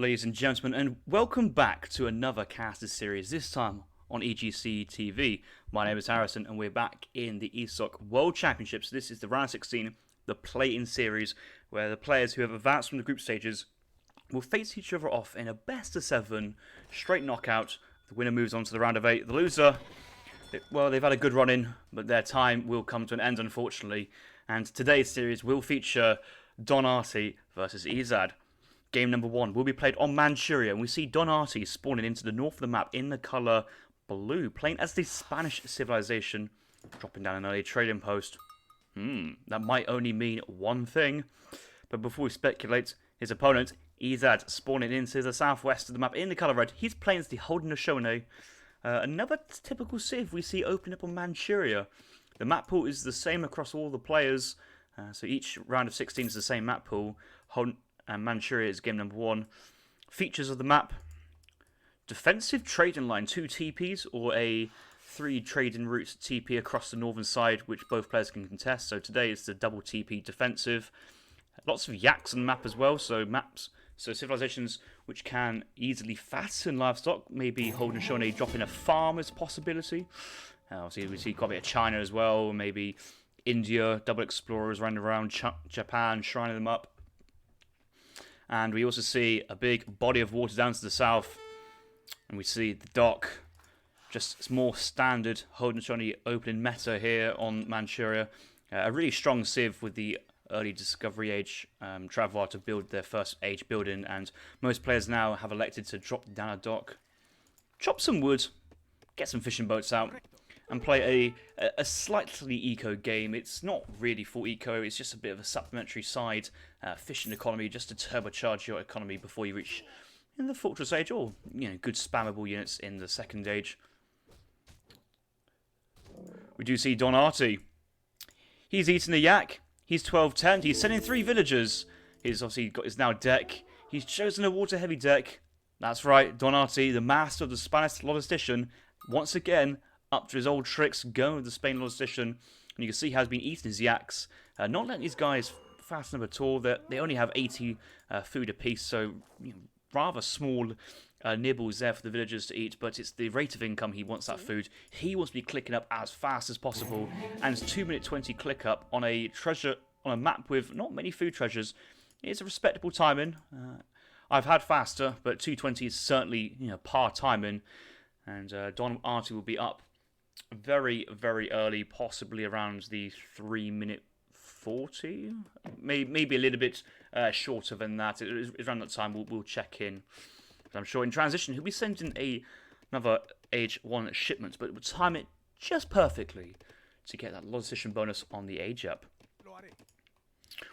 ladies and gentlemen, and welcome back to another casted series, this time on EGC TV. My name is Harrison, and we're back in the ESOC World Championships. This is the round 16, the play-in series, where the players who have advanced from the group stages will face each other off in a best-of-7 straight knockout. The winner moves on to the round of 8. The loser, well, they've had a good run-in, but their time will come to an end, unfortunately. And today's series will feature Artie versus Ezad. Game number 1 will be played on Manchuria, and we see Artie spawning into the north of the map in the colour blue, playing as the Spanish civilization, dropping down an early trading post. That might only mean one thing. But before we speculate, his opponent, Ezad, spawning into the southwest of the map in the colour red. He's playing as the Haudenosaunee. Another typical civ we see opening up on Manchuria. The map pool is the same across all the players, so each round of 16 is the same map pool. And Manchuria is game number 1. Features of the map: defensive trading line, 2 TPs, or a 3 trading route TP across the northern side, which both players can contest. So today it's the double TP defensive. Lots of yaks on the map as well, so civilizations which can easily fatten livestock. Maybe Haudenosaunee dropping a farm as a possibility. Obviously we see quite a bit of China as well, maybe India, double explorers running around Japan, shrining them up. And we also see a big body of water down to the south. And we see the dock. Just more standard Haudenosaunee opening meta here on Manchuria. A really strong civ with the early Discovery Age Travail to build their first age building. And most players now have elected to drop down a dock, chop some wood, get some fishing boats out, and play a slightly eco game. It's not really full eco, it's just a bit of a supplementary side fishing economy, just to turbocharge your economy before you reach in the Fortress Age, or good spammable units in the second age. We do see Artie. He's eating a yak, he's 12-10, he's sending 3 villagers. He's obviously got his now deck. He's chosen a water heavy deck. That's right, Artie, the master of the Spanish logistician, once again up to his old tricks, going with the Spain logistician. And you can see how he's been eating his yaks, not letting these guys fasten up at all. They only have 80 food apiece, so rather small nibbles there for the villagers to eat, but it's the rate of income he wants that food. He wants to be clicking up as fast as possible, and it's 2-minute 20 click up on a map with not many food treasures. It's a respectable timing. I've had faster, but 2:20 is certainly par timing, and Artie will be up very, very early, possibly around the 3-minute 40, maybe a little bit shorter than that. Around that time we'll check in. But I'm sure in transition he'll be sending another Age 1 shipment, but we'll time it just perfectly to get that logistician bonus on the age up.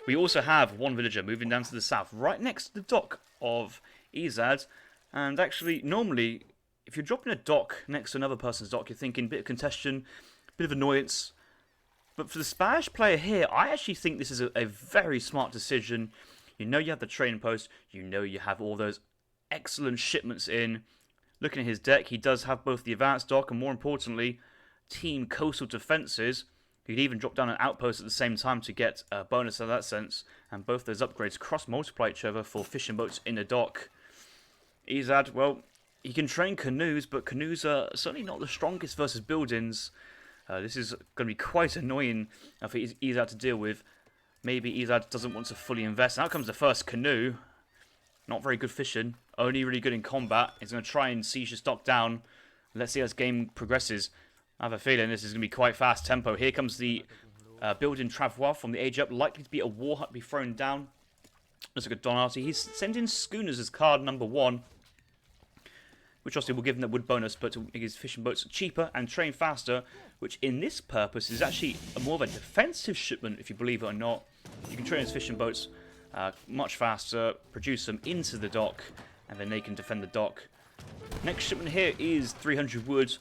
We also have one villager moving down to the south, right next to the dock of Ezad, and actually normally, if you're dropping a dock next to another person's dock, you're thinking a bit of congestion, bit of annoyance. But for the Spanish player here, I actually think this is a very smart decision. You have the trading post, you have all those excellent shipments in. Looking at his deck, he does have both the advanced dock and, more importantly, team coastal defences. You could even drop down an outpost at the same time to get a bonus in that sense. And both those upgrades cross-multiply each other for fishing boats in the dock. Ezad, well, he can train canoes, but canoes are certainly not the strongest versus buildings. This is going to be quite annoying for Ezad to deal with. Maybe Ezad doesn't want to fully invest. Now comes the first canoe. Not very good fishing. Only really good in combat. He's going to try and siege his dock down. Let's see as game progresses. I have a feeling this is going to be quite fast tempo. Here comes the building Travail from the age up. Likely to be a war hut be thrown down. Let's look at Artie. He's sending schooners as card number 1. Which obviously will give him that wood bonus, but to make his fishing boats cheaper and train faster, which in this purpose is actually more of a defensive shipment, if you believe it or not. You can train his fishing boats much faster, produce them into the dock, and then they can defend the dock. Next shipment here is 300 wood.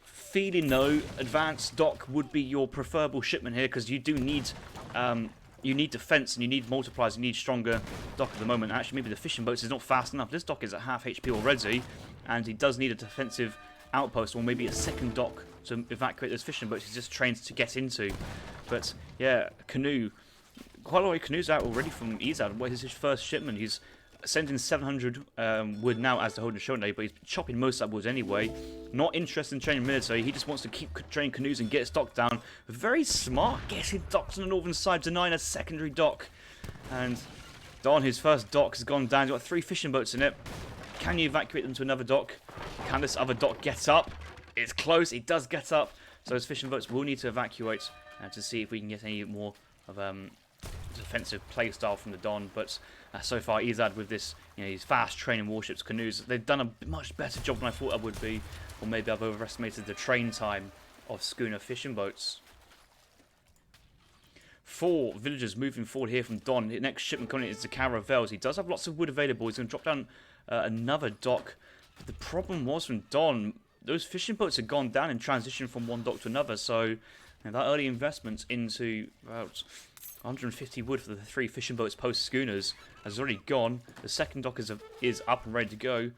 Feeling though, advanced dock would be your preferable shipment here, because you do need defense and you need multipliers, you need stronger dock at the moment. Actually, maybe the fishing boats is not fast enough. This dock is at half HP already, and he does need a defensive outpost, or maybe a second dock to evacuate those fishing boats he's just trained to get into. But yeah, canoe. Quite a lot of canoes out already from Ezad. What is his first shipment? He's sending 700 wood now as the Haudenosaunee, but he's chopping most of that wood anyway. Not interested in training military. He just wants to keep training canoes and get his dock down. Very smart, getting docks on the northern side, denying a secondary dock. And Don, his first dock has gone down. He's got 3 fishing boats in it. Can you evacuate them to another dock? Can this other dock get up? It's close. It does get up. So his fishing boats will need to evacuate to see if we can get any more of defensive play style from the Don. But so far, Ezad with this, these fast training warships, canoes, they've done a much better job than I thought I would be. Or maybe I've overestimated the train time of schooner fishing boats. 4 villagers moving forward here from Don. The next shipment coming in is the Caravels. He does have lots of wood available. He's going to drop down another dock. But the problem was from Don, those fishing boats had gone down in transition from one dock to another. So that early investment into about 150 wood for the 3 fishing boats post schooners has already gone. The second dock is up and ready to go.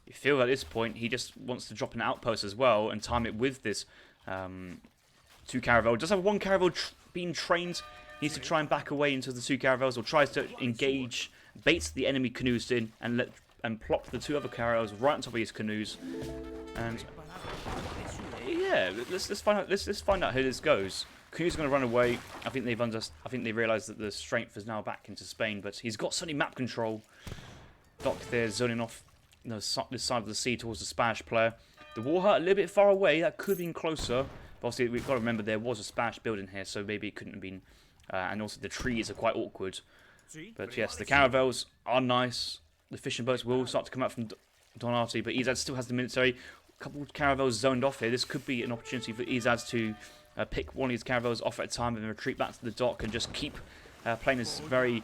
You feel at this point he just wants to drop an outpost as well and time it with this 2 Caravel. Does have 1 Caravel being trained. Needs to try and back away into the 2 Caravels, or tries to engage, baits the enemy canoes in, and plop the 2 other Caravels right on top of his canoes. And yeah, let's find out. Let's find out how this goes. Canoes are going to run away. I think they realise that the strength is now back into Spain, but he's got certainly map control. Dock there, zoning off this side of the sea towards the Spanish player. The war hut a little bit far away. That could have been closer. But obviously, we've got to remember there was a Spanish building here, so maybe it couldn't have been. And also, the trees are quite awkward. But yes, the Caravels are nice. The fishing boats will start to come out from Don Artie, but Ezad still has the military. A couple of Caravels zoned off here. This could be an opportunity for Ezad to pick one of these Caravels off at a time and then retreat back to the dock and just keep playing this very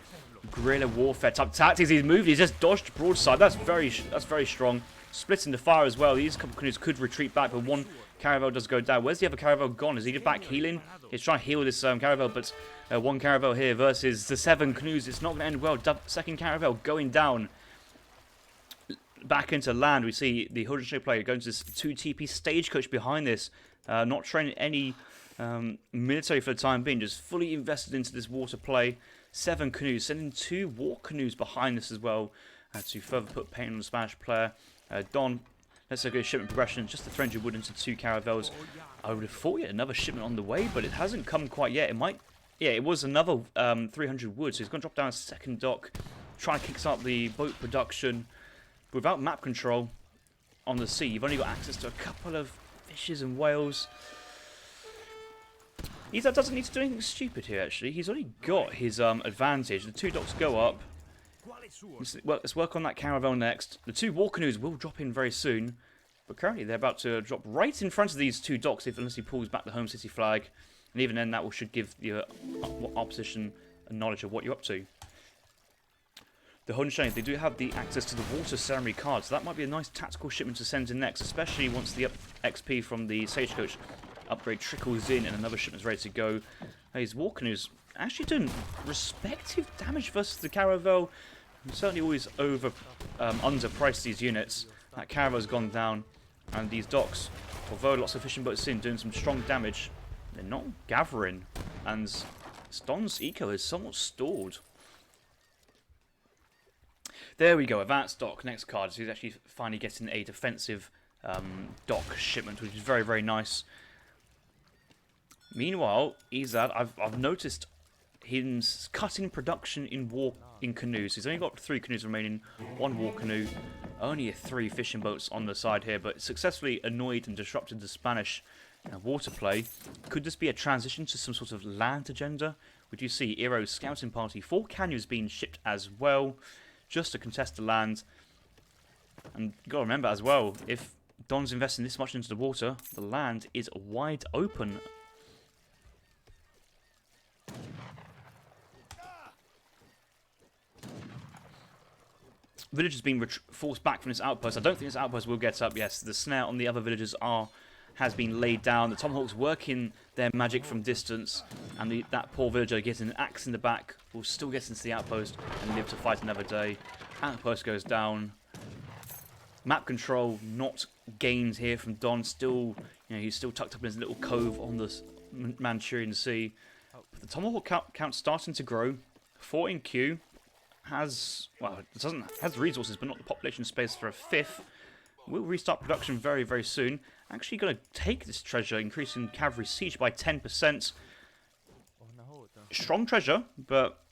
guerrilla warfare type tactics. He's moved. He's just dodged broadside. That's very strong. Splitting the fire as well. These couple of canoes could retreat back, but one Caravel does go down. Where's the other Caravel gone? Is he back healing? He's trying to heal this Caravel, but 1 Caravel here versus the 7 canoes. It's not going to end well. Second Caravel going down. Back into land, we see the Haudenosaunee player going to this 2 TP stagecoach behind this. Not training any military for the time being, just fully invested into this water play. 7 canoes, sending 2 war canoes behind this as well to further put pain on the Spanish player. Don, let's look at shipment progression, just the 300 wood into 2 Caravels. I would have thought yet another shipment on the way, but it hasn't come quite yet. It might, yeah, it was another 300 wood, so he's going to drop down a second dock, try to kickstart the boat production. Without map control on the sea, you've only got access to a couple of fishes and whales. Ezad doesn't need to do anything stupid here, actually. He's already got his advantage. The 2 docks go up. Let's work on that Caravel next. The 2 war canoes will drop in very soon. But currently they're about to drop right in front of these 2 docks, unless he pulls back the home city flag. And even then, that should give the opposition a knowledge of what you're up to. The Haudenosaunee, they do have the access to the water ceremony card, so that might be a nice tactical shipment to send in next, especially once the XP from the Stagecoach upgrade trickles in and another shipment's ready to go. These war canoes actually doing respective damage versus the Caravel. Certainly always underpriced these units. That Caravel's gone down, and these docks, although lots of fishing boats in, doing some strong damage, they're not gathering, and Don's eco is somewhat stalled. There we go, advanced dock, next card. So he's actually finally getting a defensive dock shipment, which is very, very nice. Meanwhile, Ezad, I've noticed him cutting production in canoes. He's only got 3 canoes remaining, 1 war canoe, only 3 fishing boats on the side here, but successfully annoyed and disrupted the Spanish water play. Could this be a transition to some sort of land agenda? Would you see Ero's scouting party, 4 canoes being shipped as well, just to contest the land? And you got to remember as well, if Don's investing this much into the water, the land is wide open. Villagers being forced back from this outpost. I don't think this outpost will get up. Yes, the snare on the other villagers has been laid down. The Tomahawks working their magic from distance, and that poor villager getting an axe in the back will still get into the outpost and live to fight another day. Outpost goes down. Map control not gained here from Don. Still, he's still tucked up in his little cove on the Manchurian Sea. But the Tomahawk count starting to grow. 4 in queue. has, well, it has the resources, but not the population space for a 5th. We'll restart production very, very soon. Actually going to take this treasure, increasing cavalry siege by 10%. Strong treasure, but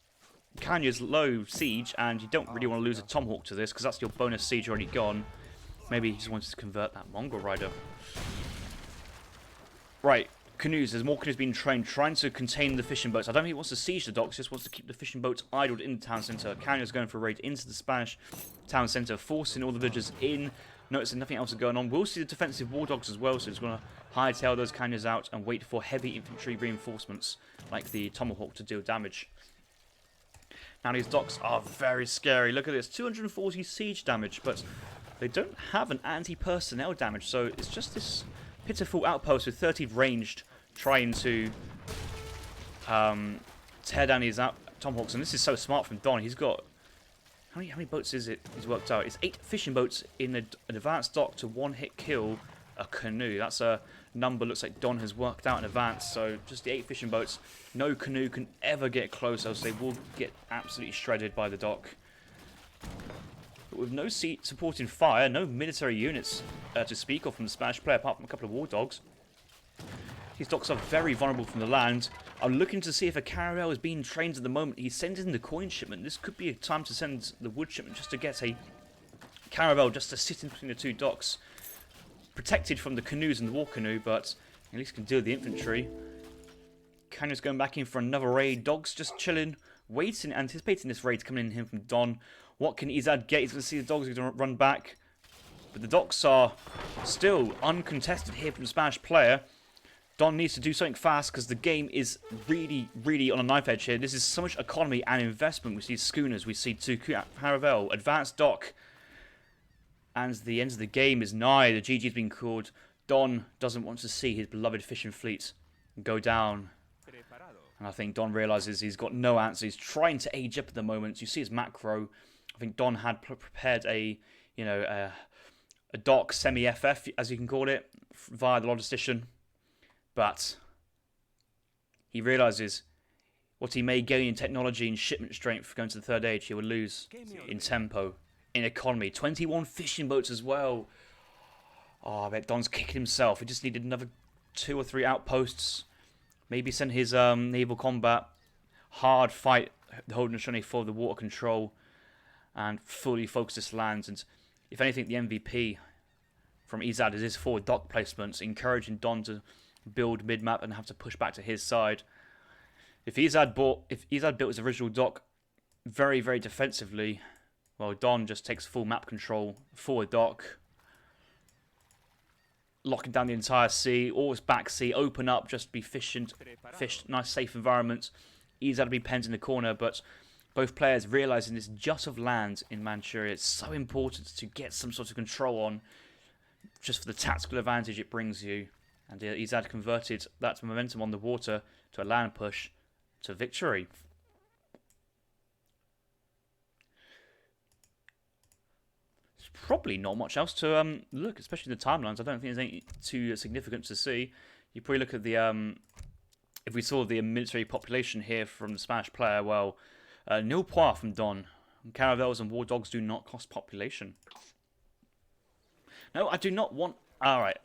Kanya's low siege, and you don't really want to lose a Tomahawk to this, because that's your bonus siege already gone. Maybe he just wants to convert that Mongol rider. Right, canoes. There's more canoes being trained, trying to contain the fishing boats. I don't think he wants to siege the docks, just wants to keep the fishing boats idled in the town centre. Kanya's going for a raid into the Spanish town centre, forcing all the villagers in. Noticing nothing else is going on. We'll see the defensive war dogs as well, so he's going to hightail those Kanyas out and wait for heavy infantry reinforcements, like the Tomahawk, to deal damage. Now these docks are very scary. Look at this, 240 siege damage, but they don't have an anti-personnel damage, so it's just this pitiful outpost with 30 ranged trying to tear down these Tomahawks. And this is so smart from Don. He's got... How many boats is it he's worked out? It's 8 fishing boats in an advanced dock to one-hit kill a canoe. That's a number looks like Don has worked out in advance. So just the 8 fishing boats. No canoe can ever get close, else they will get absolutely shredded by the dock. But with no supporting fire, no military units to speak of from the Spanish player, apart from a couple of war dogs. These docks are very vulnerable from the land. I'm looking to see if a caravel is being trained at the moment. He's sending the coin shipment. This could be a time to send the wood shipment just to get a caravel just to sit in between the 2 docks. Protected from the canoes and the war canoe, but at least can deal with the infantry. Kanya's going back in for another raid. Dogs just chilling, waiting, anticipating this raid coming in here from Don. What can Ezad get? He's going to see the dogs are going to run back. But the docks are still uncontested here from the Spanish player. Don needs to do something fast because the game is really, really on a knife edge here. This is so much economy and investment. We see schooners, we see 2 caravel, advanced dock. And the end of the game is nigh. The GG's been called. Don doesn't want to see his beloved fishing fleet go down. And I think Don realises he's got no answer. He's trying to age up at the moment. You see his macro. I think Don had prepared a dock semi-FF, as you can call it, via the logistician. But he realises what he may gain in technology and shipment strength going to the 3rd age, he will lose in tempo, in economy. 21 fishing boats as well. Oh, I bet Don's kicking himself. He just needed another 2 or 3 outposts. Maybe send his naval combat. Hard fight the Haudenosaunee for the water control. And fully focus this land. And if anything, the MVP from Ezad is his forward dock placements, encouraging Don to build mid-map and have to push back to his side. If Ezad built his original dock very, very defensively, well, Don just takes full map control forward dock, locking down the entire sea, always back sea, open up, just be fished, nice safe environment. Ezad will be penned in the corner, but both players realising this jut of land in Manchuria, it's so important to get some sort of control on, just for the tactical advantage it brings you. And Ezad converted that momentum on the water to a land push to victory. There's probably not much else to look, especially the timelines. I don't think there's anything too significant to see. You probably look at the if we saw the military population here from the Spanish player, well, nil points from Don. Caravels and war dogs do not cost population. No, I do not want... Alright.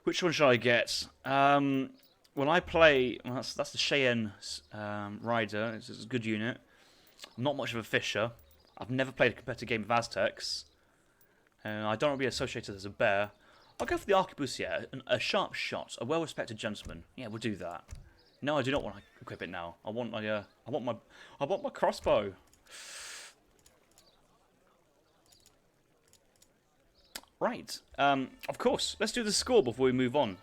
Which one should I get? When I play... Well, that's the Cheyenne rider. It's a good unit. I'm not much of a fisher. I've never played a competitive game of Aztecs. I don't want to be associated as a bear. I'll go for the arquebusier, a sharp shot, a well-respected gentleman. Yeah, we'll do that. No, I do not want to equip it now. I want my crossbow. Right. Of course. Let's do the score before we move on.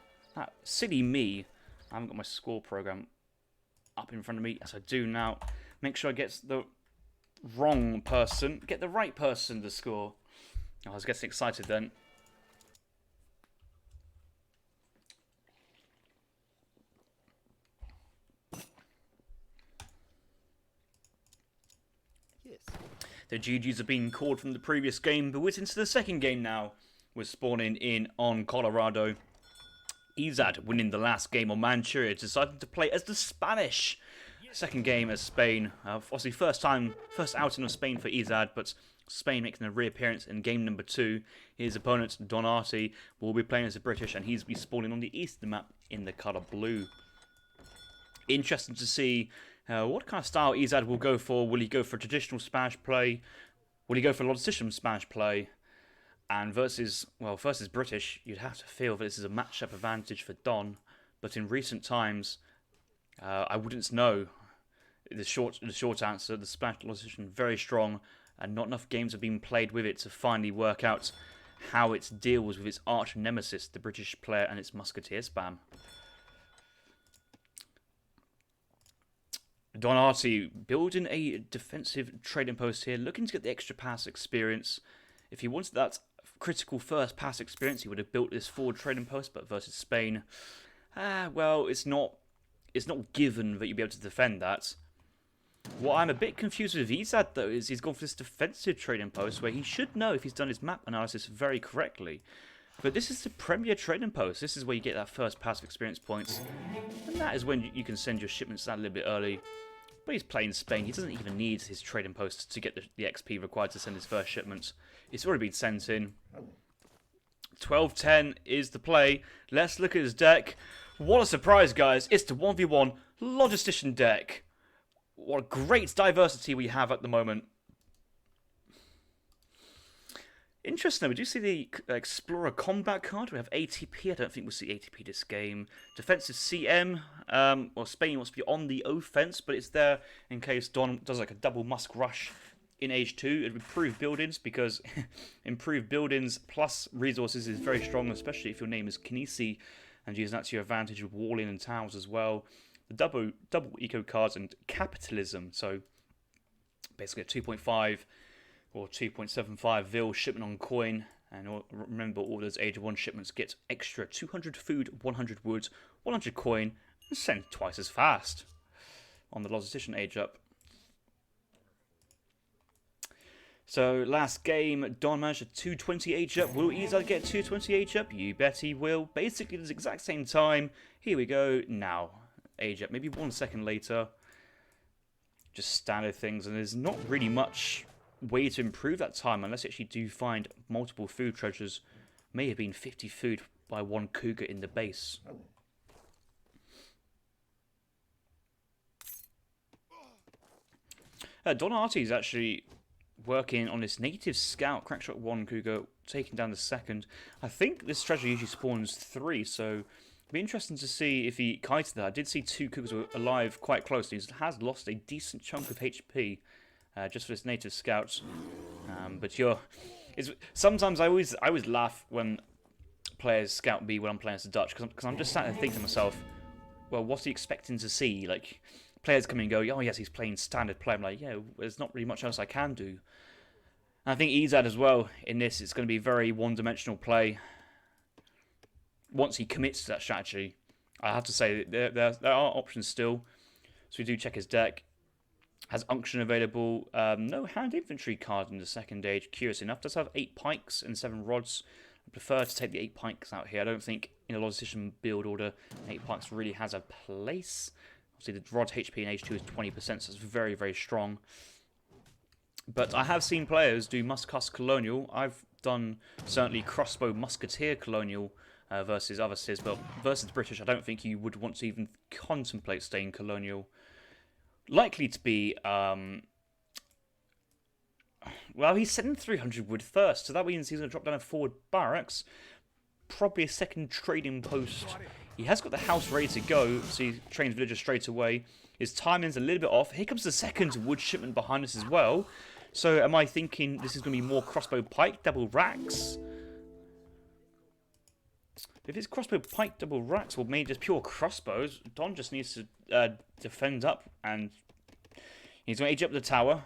Silly me. I haven't got my score program up in front of me. Yes, I do now. Make sure I get the wrong person. Get the right person to score. Oh, I was getting excited then. Yes. The GGs are being called from the previous game, but we're into the second game now. We're spawning in on Colorado. Ezad winning the last game on Manchuria, deciding to play as the Spanish. Second game as Spain. Obviously, first outing of Spain for Ezad, but Spain making a reappearance in game number 2. His opponent, Don Artie, will be playing as a British, and he's be spawning on the east of the map in the colour blue. Interesting to see what kind of style Ezad will go for. Will he go for traditional smash play? Will he go for logistician smash play? And versus British, you'd have to feel that this is a matchup advantage for Don. But in recent times, I wouldn't know. The short answer, the smash logistician very strong, and not enough games have been played with it to finally work out how it deals with its arch nemesis, the British player, and its musketeer spam. Don Artie building a defensive trading post here, looking to get the extra pass experience. If he wanted that critical first pass experience, he would have built this forward trading post, but versus Spain, well, it's not given that you'll be able to defend that. What I'm a bit confused with Ezad, though, is he's gone for this defensive trading post where he should know if he's done his map analysis very correctly. But this is the premier trading post. This is where you get that first passive experience points. And that is when you can send your shipments out a little bit early. But he's playing Spain. He doesn't even need his trading post to get the XP required to send his first shipment. It's already been sent in. 12-10 is the play. Let's look at his deck. What a surprise, guys. It's the 1v1 logistician deck. What a great diversity we have at the moment. Interesting, we do see the Explorer combat card. We have ATP. I don't think we'll see ATP this game. Defensive CM. Well, Spain wants to be on the offense, but it's there in case Don does like a double musk rush in Age 2. It would improve buildings, because improved buildings plus resources is very strong, especially if your name is Kinesi, and using that to your advantage with walling and towers as well. The double eco cards and capitalism, so basically a 2.5 or 2.75 VIL shipment on coin, and remember all those Age 1 shipments get extra 200 food, 100 wood, 100 coin, and sent twice as fast on the logistician age up. So last game, Don managed a 220 age up. Will Ezad get 220 age up? You bet he will. Basically the exact same time. Here we go now. Age up, maybe 1 second later. Just standard things, and there's not really much way to improve that time unless you actually do find multiple food treasures. May have been 50 food by 1 cougar in the base. Don Artie is actually working on this native scout, crackshot 1 cougar, taking down the second. I think this treasure usually spawns 3, so it'll be interesting to see if he kited that. I did see 2 cougars were alive quite close. He has lost a decent chunk of HP just for this native scout. But sometimes I always laugh when players scout me when I'm playing as a Dutch, because I'm just sat there thinking to myself, well, what's he expecting to see? Like, players come in and go, oh yes, he's playing standard play. I'm like, yeah, there's not really much else I can do. And I think Ezad as well in this, it's going to be very one-dimensional play. Once he commits to that strategy, I have to say there are options still. So we do check his deck. Has unction available. No hand infantry card in the second age. Curious enough, does have 8 pikes and 7 rods. I prefer to take the 8 pikes out here. I don't think in a logistician build order 8 pikes really has a place. Obviously the rod HP in H2 is 20%, so it's very, very strong. But I have seen players do Muscuss Colonial. I've done certainly crossbow musketeer Colonial versus other CIS, but versus the British, I don't think you would want to even contemplate staying Colonial. Likely to be, well, he's sending 300 wood first, so that means he's going to drop down a forward barracks. Probably a second trading post. He has got the house ready to go, so he trains villagers straight away. His timing's a little bit off. Here comes the second wood shipment behind us as well. So am I thinking this is going to be more crossbow pike, double racks? If it's crossbow pike, double racks, well, maybe just pure crossbows. Don just needs to defend up, and he's going to age up the tower.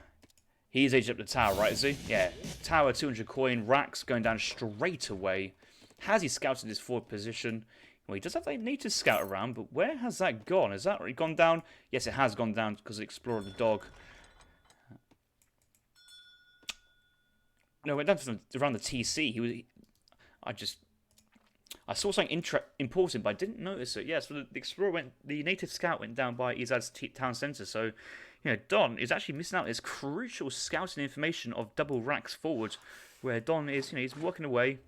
He's aged up the tower, right, is he? Yeah. Tower, 200 coin, racks going down straight away. Has he scouted his forward position? Well, he does have that native scout around, but where has that gone? Has that already gone down? Yes, it has gone down because it explored the dog. No, it went down to around the TC. I saw something important, but I didn't notice it. Yes, the native scout went down by Ezad's town centre. So, Don is actually missing out this crucial scouting information of double racks forward, where Don is, he's working away.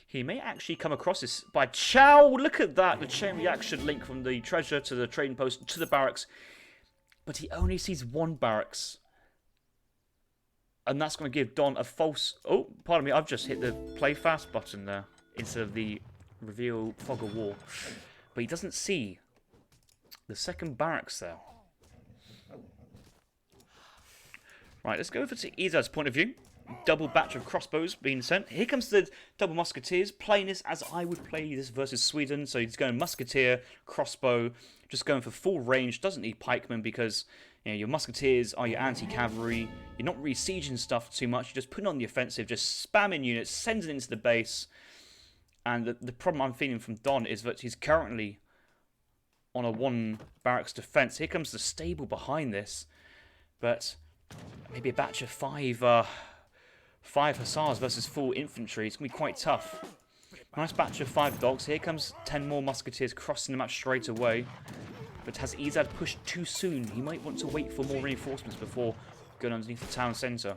He may actually come across this by Chow. Look at that, the chain reaction link from the treasure to the trading post to the barracks. But he only sees one barracks. And that's going to give Don a false... Oh, pardon me, I've just hit the play fast button there instead of the reveal fog of war. But he doesn't see the second barracks there. Right, let's go over to Ezad's point of view. Double batch of crossbows being sent. Here comes the double musketeers, playing this as I would play this versus Sweden. So he's going musketeer, crossbow, just going for full range. Doesn't need pikemen because your musketeers are your anti-cavalry. You're not really sieging stuff too much. You're just putting on the offensive, just spamming units, sending into the base. And the problem I'm feeling from Don is that he's currently on a 1 barracks defense. Here comes the stable behind this, but maybe a batch of 5 hussars versus full infantry. It's going to be quite tough. Nice batch of 5 dogs. Here comes 10 more musketeers crossing the map straight away. But has Ezad pushed too soon? He might want to wait for more reinforcements before going underneath the town centre.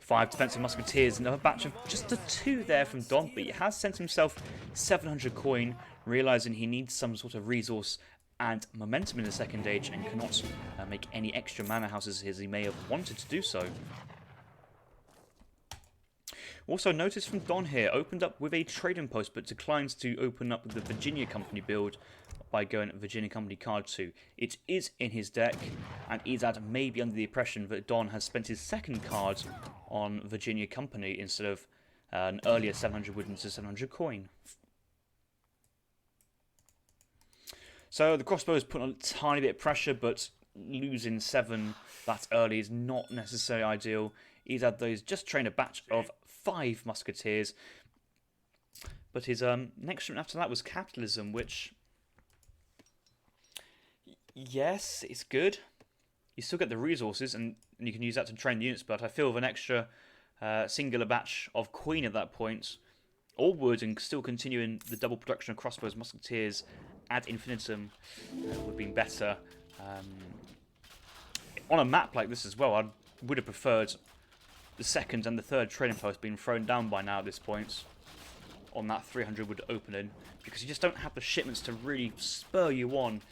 5 defensive musketeers. Another batch of just the 2 there from Don. But he has sent himself 700 coin, realising he needs some sort of resource and momentum in the second age and cannot make any extra manor houses as he may have wanted to do so. Also notice from Don here, opened up with a trading post but declines to open up the Virginia Company build by going Virginia Company card 2. It is in his deck, and Ezad may be under the impression that Don has spent his second card on Virginia Company instead of an earlier 700 wood into 700 coin. So the crossbow is putting a tiny bit of pressure, but losing 7 that early is not necessarily ideal. Ezad, though, is just trained a batch of 5 musketeers. But his next shipment after that was capitalism, which... yes, it's good. You still get the resources, and you can use that to train units, but I feel with an extra singular batch of queen at that point, or wood, and still continuing the double production of crossbows, musketeers, ad infinitum would have been better. On a map like this as well, I would have preferred the second and the third trading post being thrown down by now at this point on that 300 wood opening, because you just don't have the shipments to really spur you on.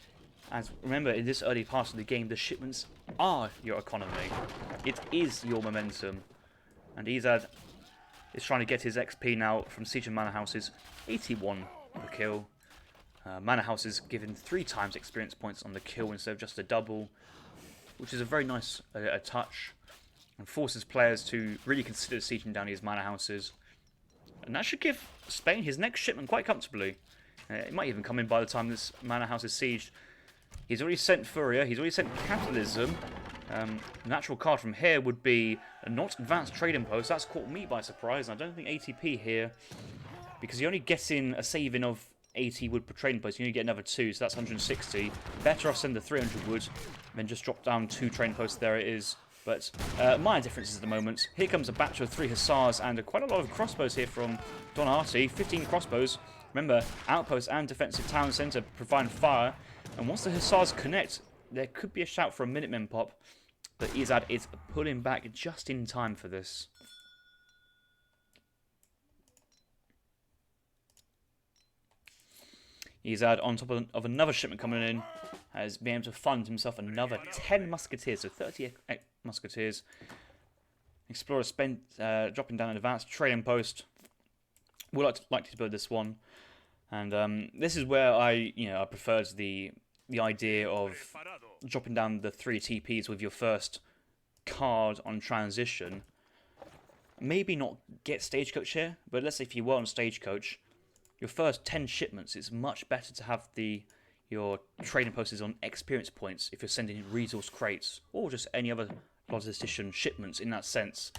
As remember, in this early part of the game, the shipments are your economy. It is your momentum. And Ezad is trying to get his XP now from Siege and Manor Houses. 81 per kill. Manor Houses given 3 times experience points on the kill instead of just a double, which is a very nice touch, and forces players to really consider sieging down his Manor Houses. And that should give Spain his next shipment quite comfortably. It might even come in by the time this Manor House is sieged. He's already sent Furia, he's already sent Capitalism. Natural card from here would be a not advanced trading post. That's caught me by surprise, and I don't think ATP here, because you're only getting a saving of 80 wood per trading post. You only get another 2, so that's 160. Better off send the 300 wood, then just drop down 2 trading posts. There it is. But minor differences at the moment. Here comes a batch of 3 hussars and quite a lot of crossbows here from Don Artie. 15 crossbows. Remember, outpost and defensive town centre provide fire. And once the hussars connect, there could be a shout for a Minutemen pop. But Ezad is pulling back just in time for this. Ezad, on top of another shipment coming in, has been able to fund himself another 10 musketeers, so 30 musketeers. Explorer spent dropping down an advanced trading post. We'll like to build this one, and this is where I preferred the idea of dropping down the 3 TPs with your first card on transition. Maybe not get stagecoach here, but let's say if you were on stagecoach, your first 10 shipments, it's much better to have your trading posts on experience points if you're sending resource crates or just any other logistician shipments in that sense,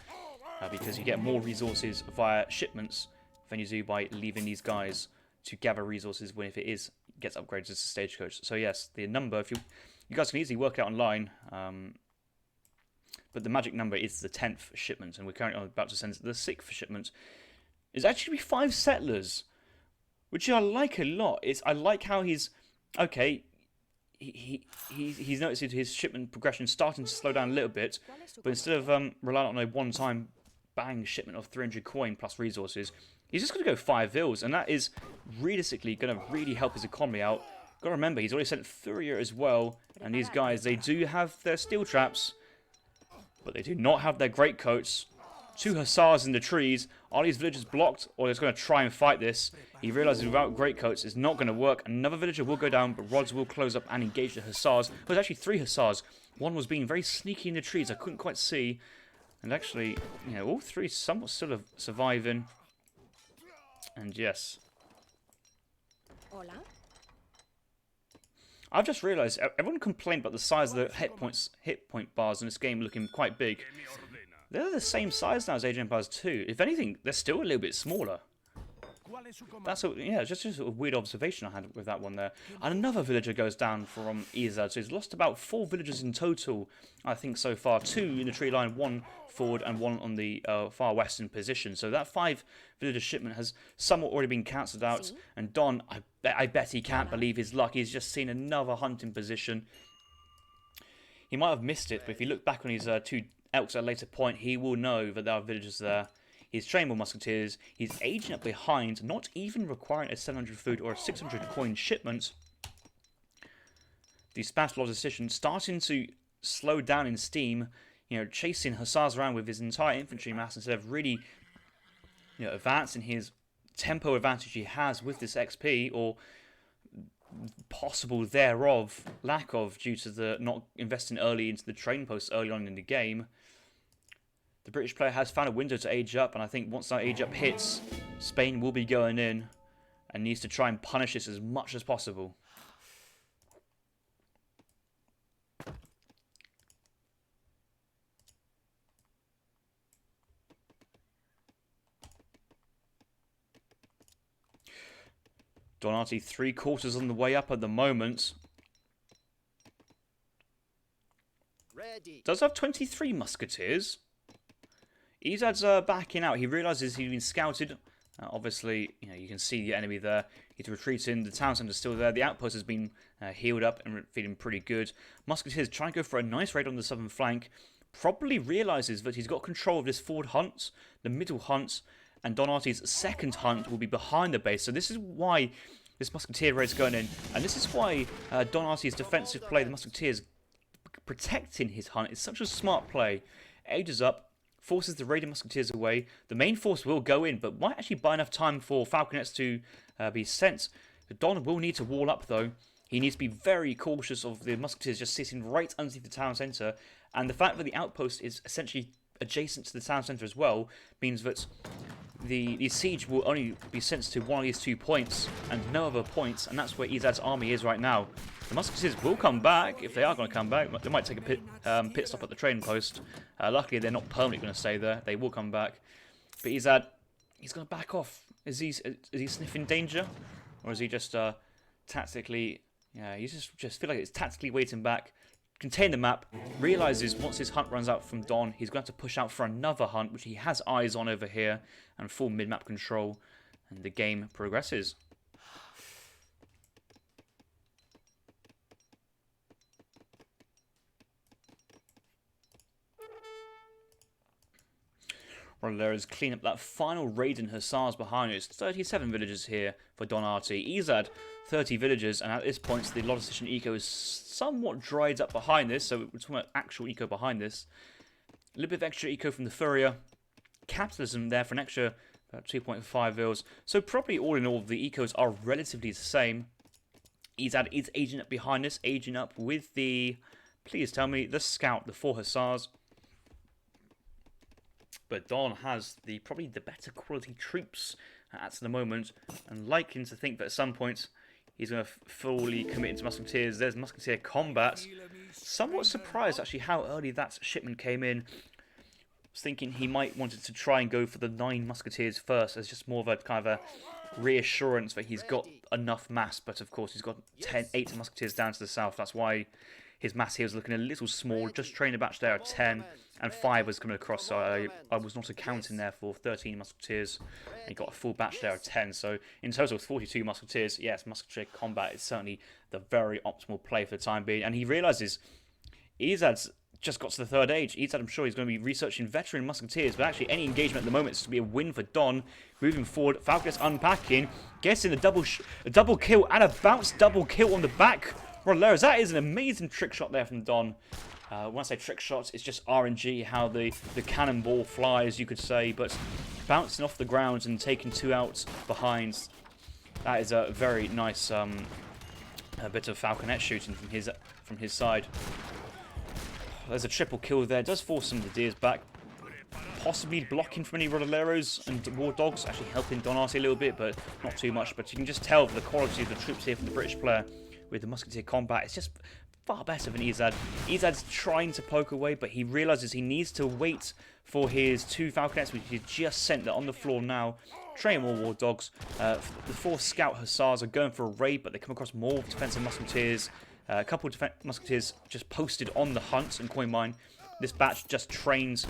because you get more resources via shipments than you do by leaving these guys to gather resources when if it gets upgraded to stagecoach. So yes, the number, if you guys can easily work out online, but the magic number is the 10th shipment, and we're currently about to send the 6th shipment. is actually 5 settlers, which I like a lot. I like how he's okay. He's noticed his shipment progression starting to slow down a little bit, but instead of relying on a one-time bang shipment of 300 coin plus resources, he's just going to go 5 vills, and that is realistically going to really help his economy out. Got to remember, he's already sent Furrier as well, and these guys, they do have their steel traps, but they do not have their greatcoats. 2 hussars in the trees. Are these villagers blocked, or he's going to try and fight this? He realizes without greatcoats it's not going to work. Another villager will go down, but rods will close up and engage the hussars. There's actually 3 hussars. One was being very sneaky in the trees. I couldn't quite see. And actually, you know, all 3 somewhat still of surviving. And yes. Hola. I've just realised everyone complained about the size of the hit point bars in this game looking quite big. They're the same size now as Age of Empires 2. If anything, they're still a little bit smaller. That's just a sort of weird observation I had with that one there. And another villager goes down from Ezad, so he's lost about 4 villagers in total, I think so far. 2 in the tree line, 1 forward and 1 on the far western position. So that 5 villager shipment has somewhat already been cancelled out. And Don, I bet he can't believe his luck. He's just seen another hunting position. He might have missed it, but if you look back on his 2 elks at a later point, he will know that there are villagers there. He's trained more musketeers. He's aging up behind, not even requiring a 700 food or a 600 coin shipment. The Spanish logistician starting to slow down in steam, you know, chasing hussars around with his entire infantry mass instead of really, you know, advancing his tempo advantage he has with this XP, or possible thereof, lack of, due to the not investing early into the train posts early on in the game. The British player has found a window to age up, and I think once that age up hits, Spain will be going in and needs to try and punish this as much as possible. Don Artie 3/4 on the way up at the moment. Ready. Does have 23 musketeers. Ezad's backing out. He realises he's been scouted. Obviously, you know, you can see the enemy there. He's retreating. The town centre's still there. The outpost has been healed up and feeling pretty good. Musketeers trying to go for a nice raid on the southern flank. Probably realises that he's got control of this forward hunt, the middle hunt, and Don Artie's second hunt will be behind the base. So this is why this musketeer raid's going in, and this is why Don Artie's defensive play, the musketeers protecting his hunt, is such a smart play. Ages up, forces the raiding musketeers away. The main force will go in, but might actually buy enough time for falconets to be sent. Don will need to wall up, though. He needs to be very cautious of the musketeers just sitting right underneath the town centre. And the fact that the outpost is essentially adjacent to the town centre as well means that the siege will only be sent to one of these 2 points and no other points, and that's where Ezad's army is right now. The musketeers will come back, if they are going to come back. They might take a pit stop at the train post. Luckily, they're not permanently going to stay there. They will come back. But Ezad, he's going to back off. Is he sniffing danger? Or is he just tactically... Yeah, he just feel like it's tactically waiting back. Contain the map. Realises once his hunt runs out from Don, he's going to have to push out for another hunt, which he has eyes on over here, and full mid-map control. And the game progresses. Rollers clean up that final raid in hussars behind us. 37 villagers here for Don Artie. Ezad, 30 villagers, and at this point the logistician eco is somewhat dried up behind this, so we're talking about actual eco behind this. A little bit of extra eco from the Furrier. Capitalism there for an extra 2.5 vils. So probably all in all, the ecos are relatively the same. Ezad is aging up behind us, aging up with the, please tell me, the scout, the 4 hussars. But Don has probably the better quality troops at the moment, and liking to think that at some point he's going to fully commit into musketeers. There's musketeer combat. Somewhat surprised actually how early that shipment came in. Was thinking he might wanted to try and go for the 9 musketeers first as just more of a kind of a reassurance that he's got enough mass, but of course he's got 8 musketeers down to the south. That's why his mass here was looking a little small. Just trained a batch there of 10, and 5 was coming across, so I was not accounting there for 13 musketeers. And he got a full batch there of 10, so in total 42 musketeers. Yes, musketeer combat is certainly the very optimal play for the time being, and he realises Ezad's just got to the third age. Ezad, I'm sure he's going to be researching veteran musketeers, but actually any engagement at the moment is to be a win for Don. Moving forward, Falconet's unpacking, getting a double kill and a bounce double kill on the back. Rollers, that is an amazing trick shot there from Don. When I say trick shots, it's just RNG, how the cannonball flies, you could say, but bouncing off the ground and taking 2 out behind. That is a very nice a bit of Falconet shooting from his side. There's a triple kill there. Does force some of the deers back. Possibly blocking from any Rodoleros and War Dogs. Actually helping Don Artie a little bit, but not too much. But you can just tell the quality of the troops here from the British player with the musketeer combat. It's just far better than Ezad. Ezad's trying to poke away, but he realises he needs to wait for his 2 Falconets, which he just sent. They're on the floor now. Train more War Dogs. The 4 Scout Hussars are going for a raid, but they come across more defensive musketeers. A couple of musketeers just posted on the hunt and coin mine. This batch just trains,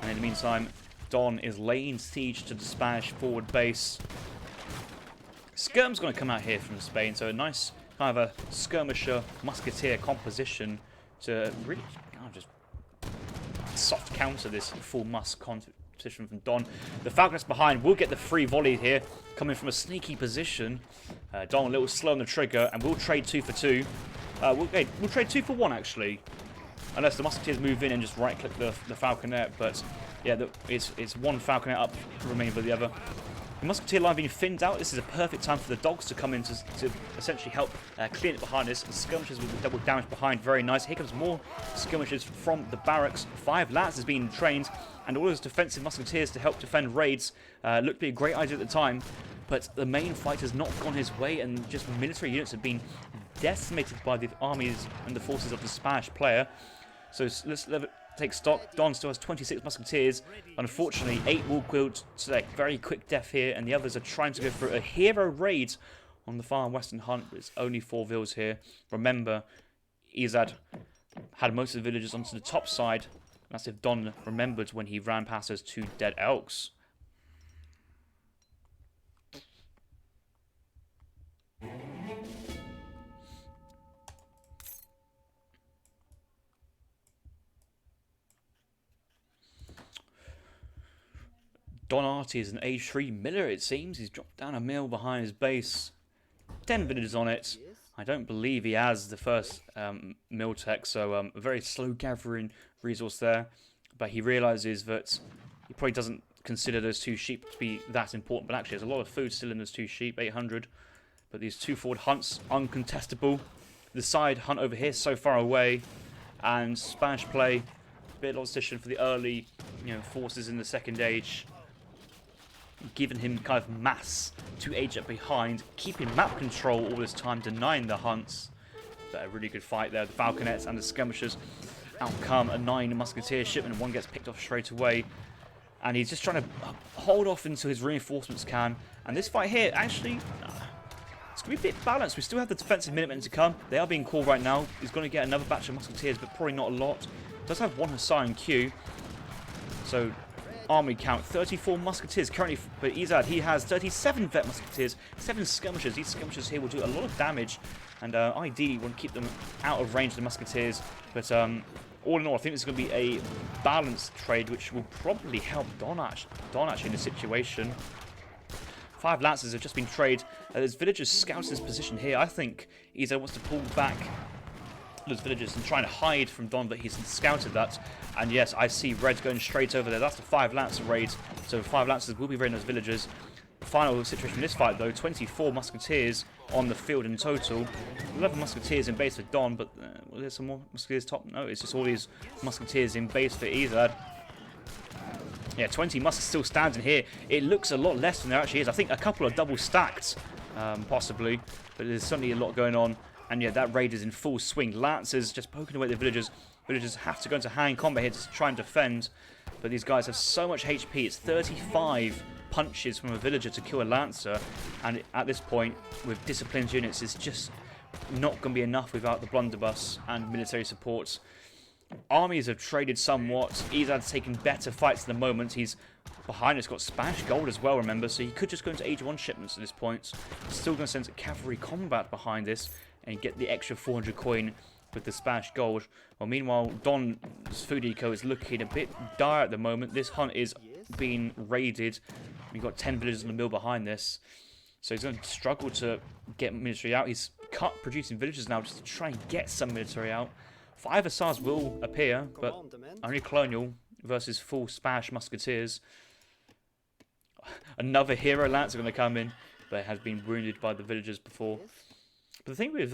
and in the meantime, Don is laying siege to the Spanish forward base. Skirm's going to come out here from Spain, so a nice kind of a skirmisher musketeer composition to really just soft counter this full musk competition from Don. The Falconets behind will get the free volley here, coming from a sneaky position. Don a little slow on the trigger, and we'll trade 2 for 2. We'll trade 2 for 1 actually, unless the musketeers move in and just right-click the Falconet. But yeah, it's 1 Falconet up, remaining for the other. The musketeer line being thinned out. This is a perfect time for the dogs to come in to essentially help clean it behind us. And skirmishers with the double damage behind, very nice. Here comes more skirmishers from the barracks. 5 Lancers being trained, and all those defensive musketeers to help defend raids. Looked to be a great idea at the time, but the main fight has not gone his way, and just military units have been decimated by the armies and the forces of the Spanish player. So let's take stock. Don still has 26 musketeers. Unfortunately, 8 will quilt select. Very quick death here, and the others are trying to go for a hero raid on the far western hunt. But it's only 4 villas here. Remember, Ezad had most of the villagers onto the top side. That's if Don remembered when he ran past those 2 dead elks. Don Artie is an age 3 miller, it seems. He's dropped down a mill behind his base. 10 villagers on it. I don't believe he has the first mill tech, so a very slow gathering resource there. But he realises that he probably doesn't consider those 2 sheep to be that important. But actually, there's a lot of food still in those 2 sheep, 800. But these 2 forward hunts, uncontestable. The side hunt over here, so far away. And Spanish play, a bit of opposition for the early forces in the second age. Given him kind of mass to age up behind, keeping map control all this time, denying the hunts. But a really good fight there. The Falconets and the skirmishers outcome a 9 musketeer shipment, and 1 gets picked off straight away. And he's just trying to hold off until his reinforcements can. And this fight here, actually, it's going to be a bit balanced. We still have the defensive Minutemen to come. They are being called right now. He's going to get another batch of musketeers, but probably not a lot. Does have 1 Hussar in queue. So army count 34 musketeers currently, but Ezad, he has 37 vet musketeers, 7 skirmishers. These skirmishers here will do a lot of damage, and ideally want to keep them out of range of the musketeers. But all in all, I think it's going to be a balanced trade, which will probably help Don actually in this situation. 5 Lancers have just been traded. There's villagers scouting this position here. I think Ezad wants to pull back those villagers and trying to hide from Don, but he's scouted that. And yes, I see Red going straight over there. That's the 5 Lancer raid. So 5 Lancers will be raiding those villagers. Final situation in this fight, though, 24 musketeers on the field in total. 11 musketeers in base for Don, but there's some more musketeers top. No, it's just all these musketeers in base for Ezad. Yeah, 20 musks still standing here. It looks a lot less than there actually is. I think a couple are double stacked, possibly, but there's certainly a lot going on. And yeah, that raid is in full swing. Lancers just poking away at the villagers. Villagers have to go into hand combat here to try and defend. But these guys have so much HP. It's 35 punches from a villager to kill a Lancer. And at this point, with disciplined units, it's just not going to be enough without the blunderbuss and military support. Armies have traded somewhat. Ezad's taking better fights at the moment. He's behind us, got Spanish gold as well, remember, so he could just go into Age 1 shipments at this point. Still going to send cavalry combat behind this and get the extra 400 coin with the Spanish gold. Well, meanwhile, Don's food eco is looking a bit dire at the moment. This hunt is being raided. We've got 10 villagers in the mill behind this. So he's going to struggle to get military out. He's cut producing villagers now just to try and get some military out. 5 Hussars will appear, but only colonial versus full Spanish musketeers. Another hero lance are going to come in, but has been wounded by the villagers before. But the thing with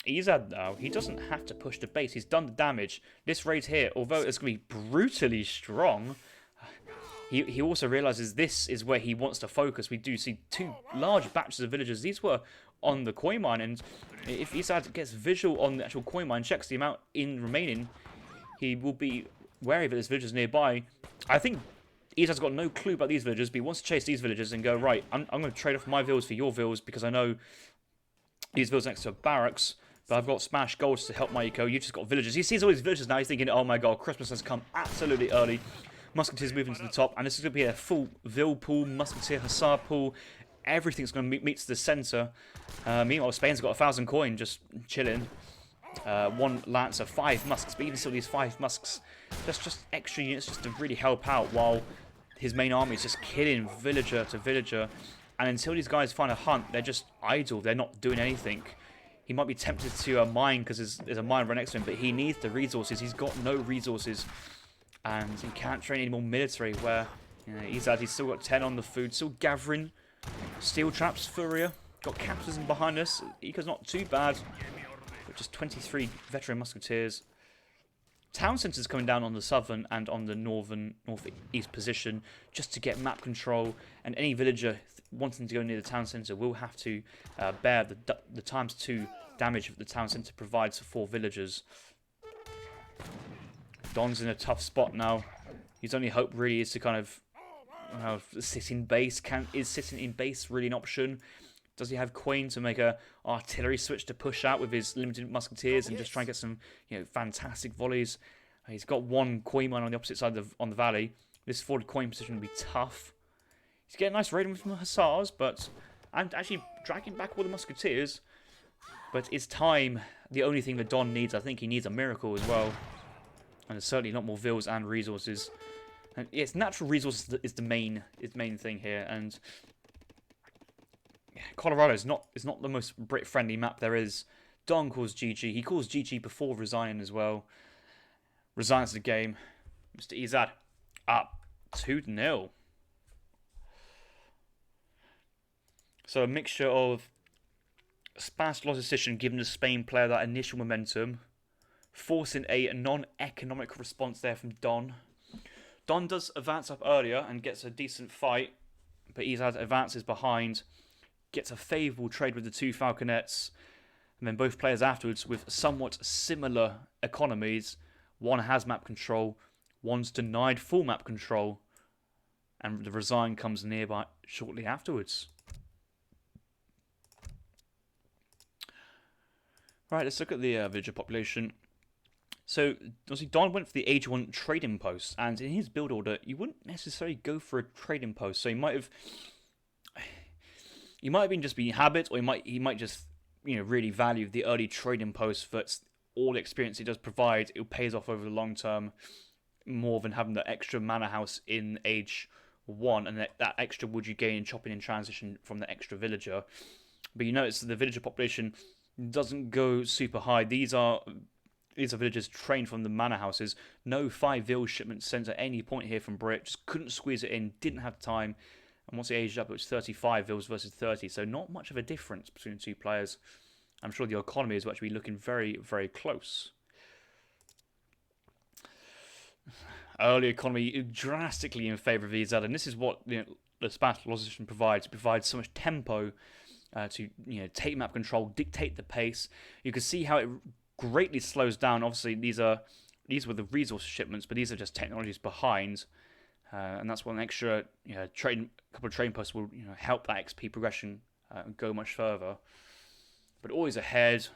Ezad now, he doesn't have to push the base. He's done the damage. This raid here, although it's going to be brutally strong, he also realizes this is where he wants to focus. We do see 2 large batches of villagers. These were on the coin mine, and if Ezad gets visual on the actual coin mine, checks the amount in remaining, he will be wary that there's villagers nearby. I think Ezad's got no clue about these villagers, but he wants to chase these villagers and go, right, I'm going to trade off my villas for your villas because I know these villas next to a barracks, but I've got Spanish golds to help my eco. You've just got villagers. He sees all these villagers now. He's thinking, oh my god, Christmas has come absolutely early. Musketeers moving to the top, and this is going to be a full Vil pool, Musketeer Hussar pool. Everything's going to meet to the centre. Meanwhile, Spain's got 1,000 coin just chilling. 1 Lancer, 5 Musks, but even still, these 5 Musks, just extra units just to really help out while his main army is just killing villager to villager. And until these guys find a hunt, they're just idle. They're not doing anything. He might be tempted to mine because there's a mine right next to him, but he needs the resources. He's got no resources. And he can't train any more military where, you know, he's still got 10 on the food, still gathering. Steel traps, Furia, got capitalism behind us. Eco's not too bad, but just 23 veteran musketeers. Town centres coming down on the southern and on the northeast position just to get map control, and any villager wanting to go near the town centre will have to bear the ×2 damage that the town centre provides for villagers. Don's in a tough spot now. His only hope really is to kind of sit in base. Is sitting in base really an option? Does he have coin to make a artillery switch to push out with his limited musketeers and just try and get some, you know, fantastic volleys? He's got 1 coin mine on the opposite side on the valley. This forward coin position will be tough. He's getting a nice raiding from the Hussars, and actually dragging back all the musketeers. But is time the only thing that Don needs? I think he needs a miracle as well. And there's certainly not more vills and resources. And yes, natural resources is the main thing here. And Colorado is not the most Brit-friendly map there is. Don calls GG. He calls GG before resigning as well. Resigns the game. Mr. Ezad up 2-0. So a mixture of Spanish logistician giving the Spain player that initial momentum, forcing a non-economic response there from Don. Don does advance up earlier and gets a decent fight, but Ezad advances behind, gets a favourable trade with the 2 Falconets, and then both players afterwards with somewhat similar economies. One has map control, one's denied full map control, and the resign comes nearby shortly afterwards. Right, let's look at the villager population. So, obviously, Don went for the Age 1 trading post, and in his build order, you wouldn't necessarily go for a trading post. So he might have been just being habit, or he might just, you know, really value the early trading post. That's all the experience it does provide. It pays off over the long term more than having the extra manor house in Age 1, and that extra wood you gain in chopping in transition from the extra villager. But you notice the villager population doesn't go super high. These are villagers trained from the manor houses. No 5 vil shipments sent at any point here from Brit. Just couldn't squeeze it in. Didn't have time. And once they aged up, it was 35 vils versus 30. So not much of a difference between the 2 players. I'm sure the economy is actually looking very, very close. Early economy drastically in favour of Ezad, and this is what, you know, the Spanish logistician provides. It provides so much tempo to, you know, take map control, dictate the pace. You can see how it greatly slows down. Obviously, these were the resource shipments, but these are just technologies behind, and that's what an extra, you know, couple of train posts will, you know, help that XP progression go much further. but always ahead.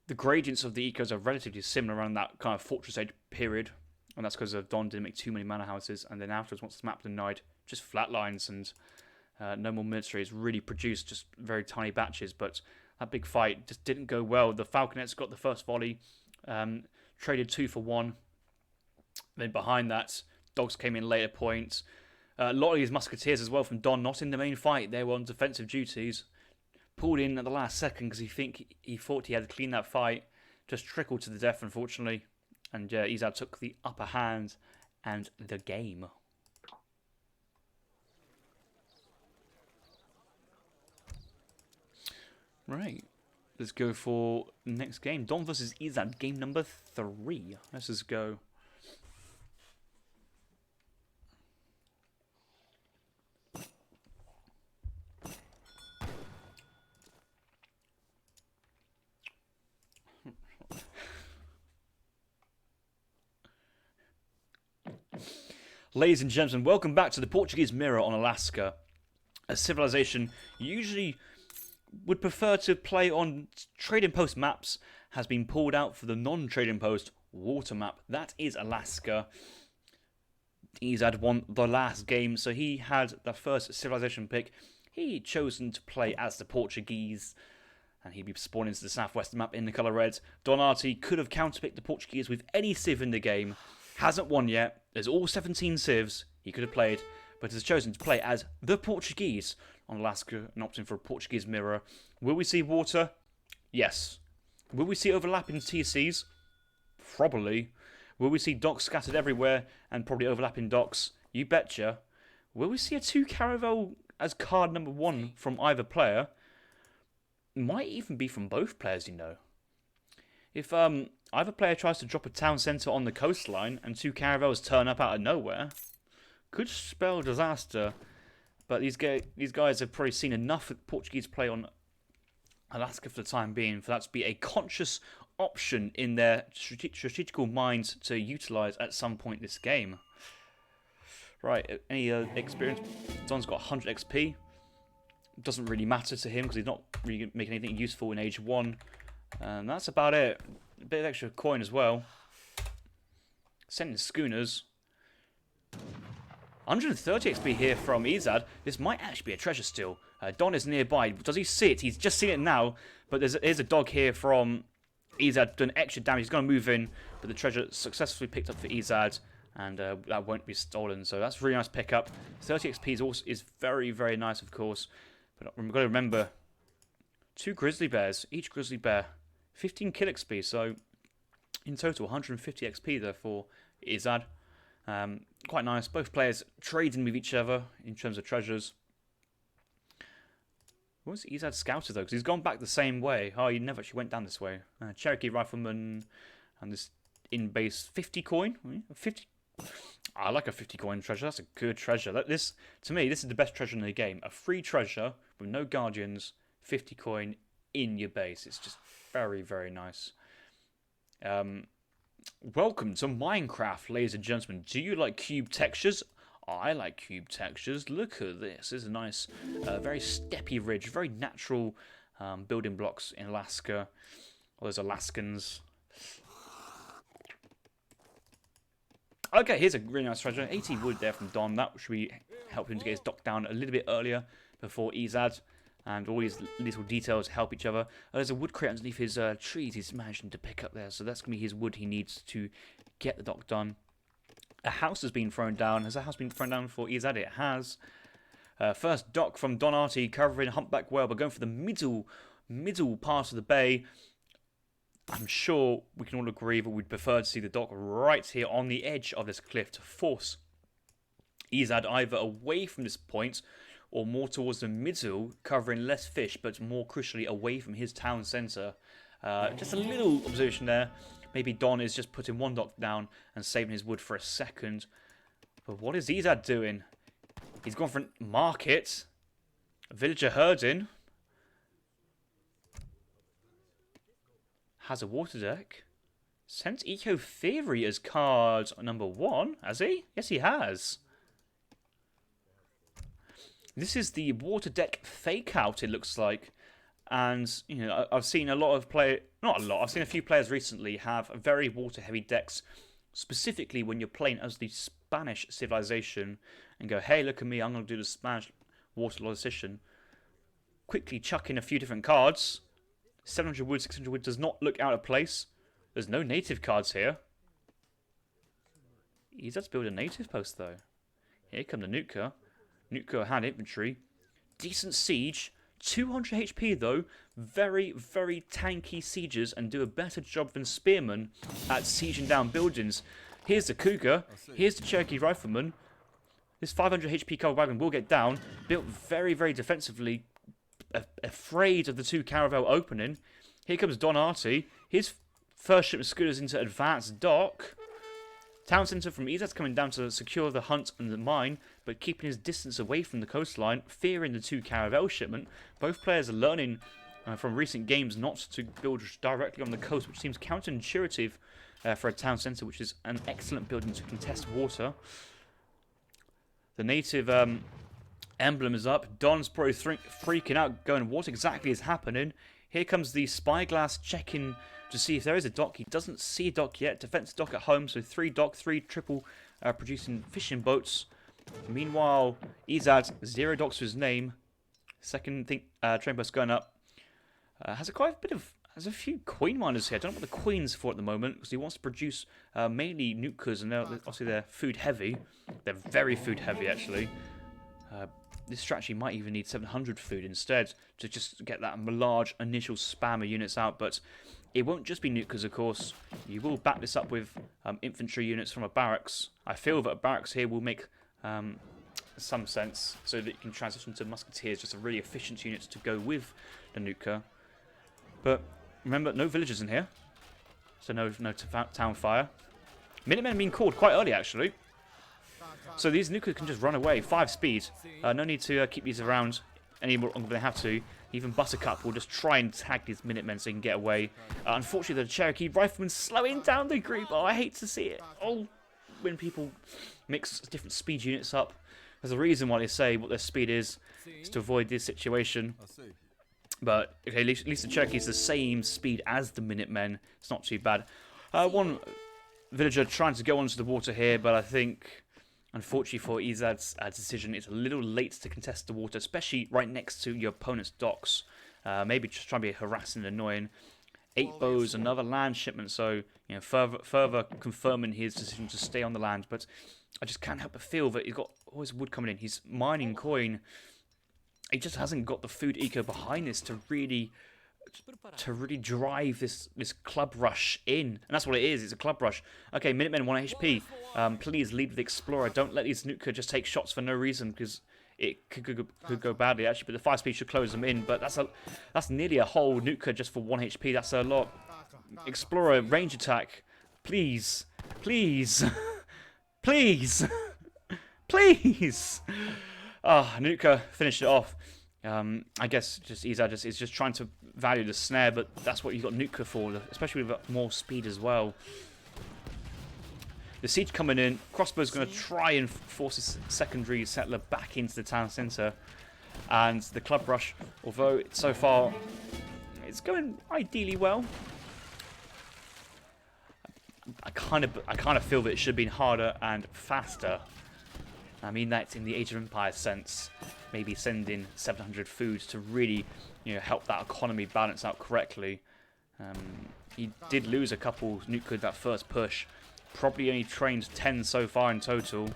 The gradients of the ecos are relatively similar around that kind of fortress age period, and that's because Don didn't make too many manor houses, and then afterwards, once the map denied, just flat lines and no more military. It's really produced just very tiny batches, but that big fight just didn't go well. The Falconets got the first volley, traded 2 for 1. Then behind that, dogs came in later points. A lot of these musketeers as well from Don, not in the main fight. They were on defensive duties. Pulled in at the last second because he thought he had to clean that fight. Just trickled to the death, unfortunately. And Ezad took the upper hand and the game. Right. Let's go for next game. Don versus Ezad, game number 3. Let's just go. Ladies and gentlemen, welcome back to the Portuguese Mirror on Alaska. A civilization usually would prefer to play on trading post maps has been pulled out for the non-trading post water map. That is Alaska. Ezad won the last game, so he had the first civilization pick. He chosen to play as the Portuguese, and he'd be spawning into the southwestern map in the colour red. Don Artie could have counterpicked the Portuguese with any civ in the game. Hasn't won yet. There's all 17 civs he could have played, but has chosen to play as the Portuguese on Alaska and opting for a Portuguese mirror. Will we see water? Yes. Will we see overlapping TCs? Probably. Will we see docks scattered everywhere and probably overlapping docks? You betcha. Will we see a 2 caravel as card number 1 from either player? Might even be from both players, you know. If either player tries to drop a town centre on the coastline and 2 caravels turn up out of nowhere, could spell disaster. But these guys have probably seen enough Portuguese play on Alaska for the time being for that to be a conscious option in their strategical minds to utilise at some point this game. Right, any experience? Don's got 100 XP. Doesn't really matter to him because he's not really making anything useful in Age 1. And that's about it. A bit of extra coin as well. Sending schooners. 130 XP here from Ezad. This might actually be a treasure still. Don is nearby. Does he see it? He's just seen it now. But there's a dog here from Ezad doing extra damage. He's going to move in. But the treasure successfully picked up for Ezad. And that won't be stolen. So that's a really nice pickup. 30 XP is very, very nice, of course. But we've got to remember, 2 grizzly bears. Each grizzly bear, 15 kill XP. So in total, 150 XP there for Ezad. Quite nice. Both players trading with each other in terms of treasures. What's Ezad scouted though? Because he's gone back the same way. Oh, he never actually went down this way. Cherokee rifleman and this in-base 50 coin. 50. I like a 50 coin treasure. That's a good treasure. To me, this is the best treasure in the game. A free treasure with no guardians, 50 coin in your base. It's just very, very nice. Welcome to Minecraft, ladies and gentlemen. Do you like cube textures? I like cube textures. Look at this. This is a nice, very steppy ridge, very natural building blocks in Alaska. All those Alaskans. Okay, here's a really nice treasure. 80 wood there from Don. That should be help him to get his dock down a little bit earlier before Ezad. And all these little details help each other. There's a wood crate underneath his trees he's managing to pick up there. So that's going to be his wood he needs to get the dock done. A house has been thrown down. Has a house been thrown down for Ezad? It has. First dock from Don Artie covering Humpback Whale, but going for the middle part of the bay. I'm sure we can all agree that we'd prefer to see the dock right here on the edge of this cliff to force Ezad either away from this point or more towards the middle, covering less fish, but more crucially away from his town centre. Just a little observation there. Maybe Don is just putting one dock down and saving his wood for a second. But what is Ezad doing? He's gone for a market. A villager herding. Has a water deck. Sent Eco Theory as card number 1, has he? Yes, he has. This is the water deck fake out, it looks like. And you know, I've seen a lot of not a lot. I've seen a few players recently have very water-heavy decks, specifically when you're playing as the Spanish civilization, and go, "Hey, look at me! I'm going to do the Spanish water logistician." Quickly chuck in a few different cards. 700 wood, 600 wood does not look out of place. There's no native cards here. Ezad's build a native post though. Here come the Nuka. Nuka had infantry. Decent siege. 200 HP though. Very, very tanky sieges and do a better job than spearmen at sieging down buildings. Here's the Cougar. Here's the Cherokee Rifleman. This 500 HP cavalry wagon will get down. Built very, very defensively. Afraid of the two caravel opening. Here comes Don Artie. His first shipment scooters into advanced dock. Town centre from Ezad's coming down to secure the hunt and the mine, but keeping his distance away from the coastline, fearing the two caravel shipment. Both players are learning from recent games not to build directly on the coast, which seems counterintuitive for a town centre, which is an excellent building to contest water. The native emblem is up. Don's probably freaking out, going, what exactly is happening? Here comes the spyglass checking to see if there is a dock. He doesn't see a dock yet. Defense dock at home, so 3 dock, 3 triple producing fishing boats. Meanwhile, Ezad, 0 docks to his name. Second train post going up. Has a few queen miners here. I don't know what the queen's for at the moment, because he wants to produce mainly nukas, and obviously they're food heavy. They're very food heavy actually. This strategy might even need 700 food instead to just get that large initial spam of units out, but it won't just be nukas, of course. You will back this up with infantry units from a barracks. I feel that a barracks here will make some sense, so that you can transition to musketeers, just a really efficient unit to go with the nuka. But remember, no villagers in here, so no town fire. Minutemen being called quite early, actually. So these nukas can just run away. 5 speed. No need to keep these around any more longer than they have to. Even Buttercup will just try and tag these Minutemen so they can get away. Unfortunately, the Cherokee Rifleman's slowing down the group. Oh, I hate to see it. Oh, when people mix different speed units up. There's a reason why they say what their speed is to avoid this situation. But, okay, at least the Cherokee's the same speed as the Minutemen. It's not too bad. One villager trying to go onto the water here, but I think, unfortunately for Ezad's decision, it's a little late to contest the water, especially right next to your opponent's docks. Maybe just trying to be harassing and annoying. 8 bows, another land shipment, so you know, further confirming his decision to stay on the land. But I just can't help but feel that he's got all his wood coming in. He's mining coin. He just hasn't got the food eco behind this to really drive this club rush in. And that's what it is, it's a club rush. Okay, Minutemen 1 HP. Please lead with the Explorer. Don't let these nuka just take shots for no reason, because it could go badly actually, but the 5 speed should close them in. But that's nearly a whole nuka just for 1 HP. That's a lot. Explorer, range attack. Please. Please. Please. Please. Ah, nuka finished it off. I guess just Ezad is just trying to value the snare, but that's what you got nuka for, especially with more speed as well. The siege coming in. Crossbow's going to try and force his secondary settler back into the town centre, and the club rush, although so far it's going ideally well, I kind of feel that it should have been harder and faster. I mean that in the Age of Empires sense. Maybe send in 700 food to really, you know, help that economy balance out correctly. He did lose a couple nuka that first push. Probably only trained 10 so far in total.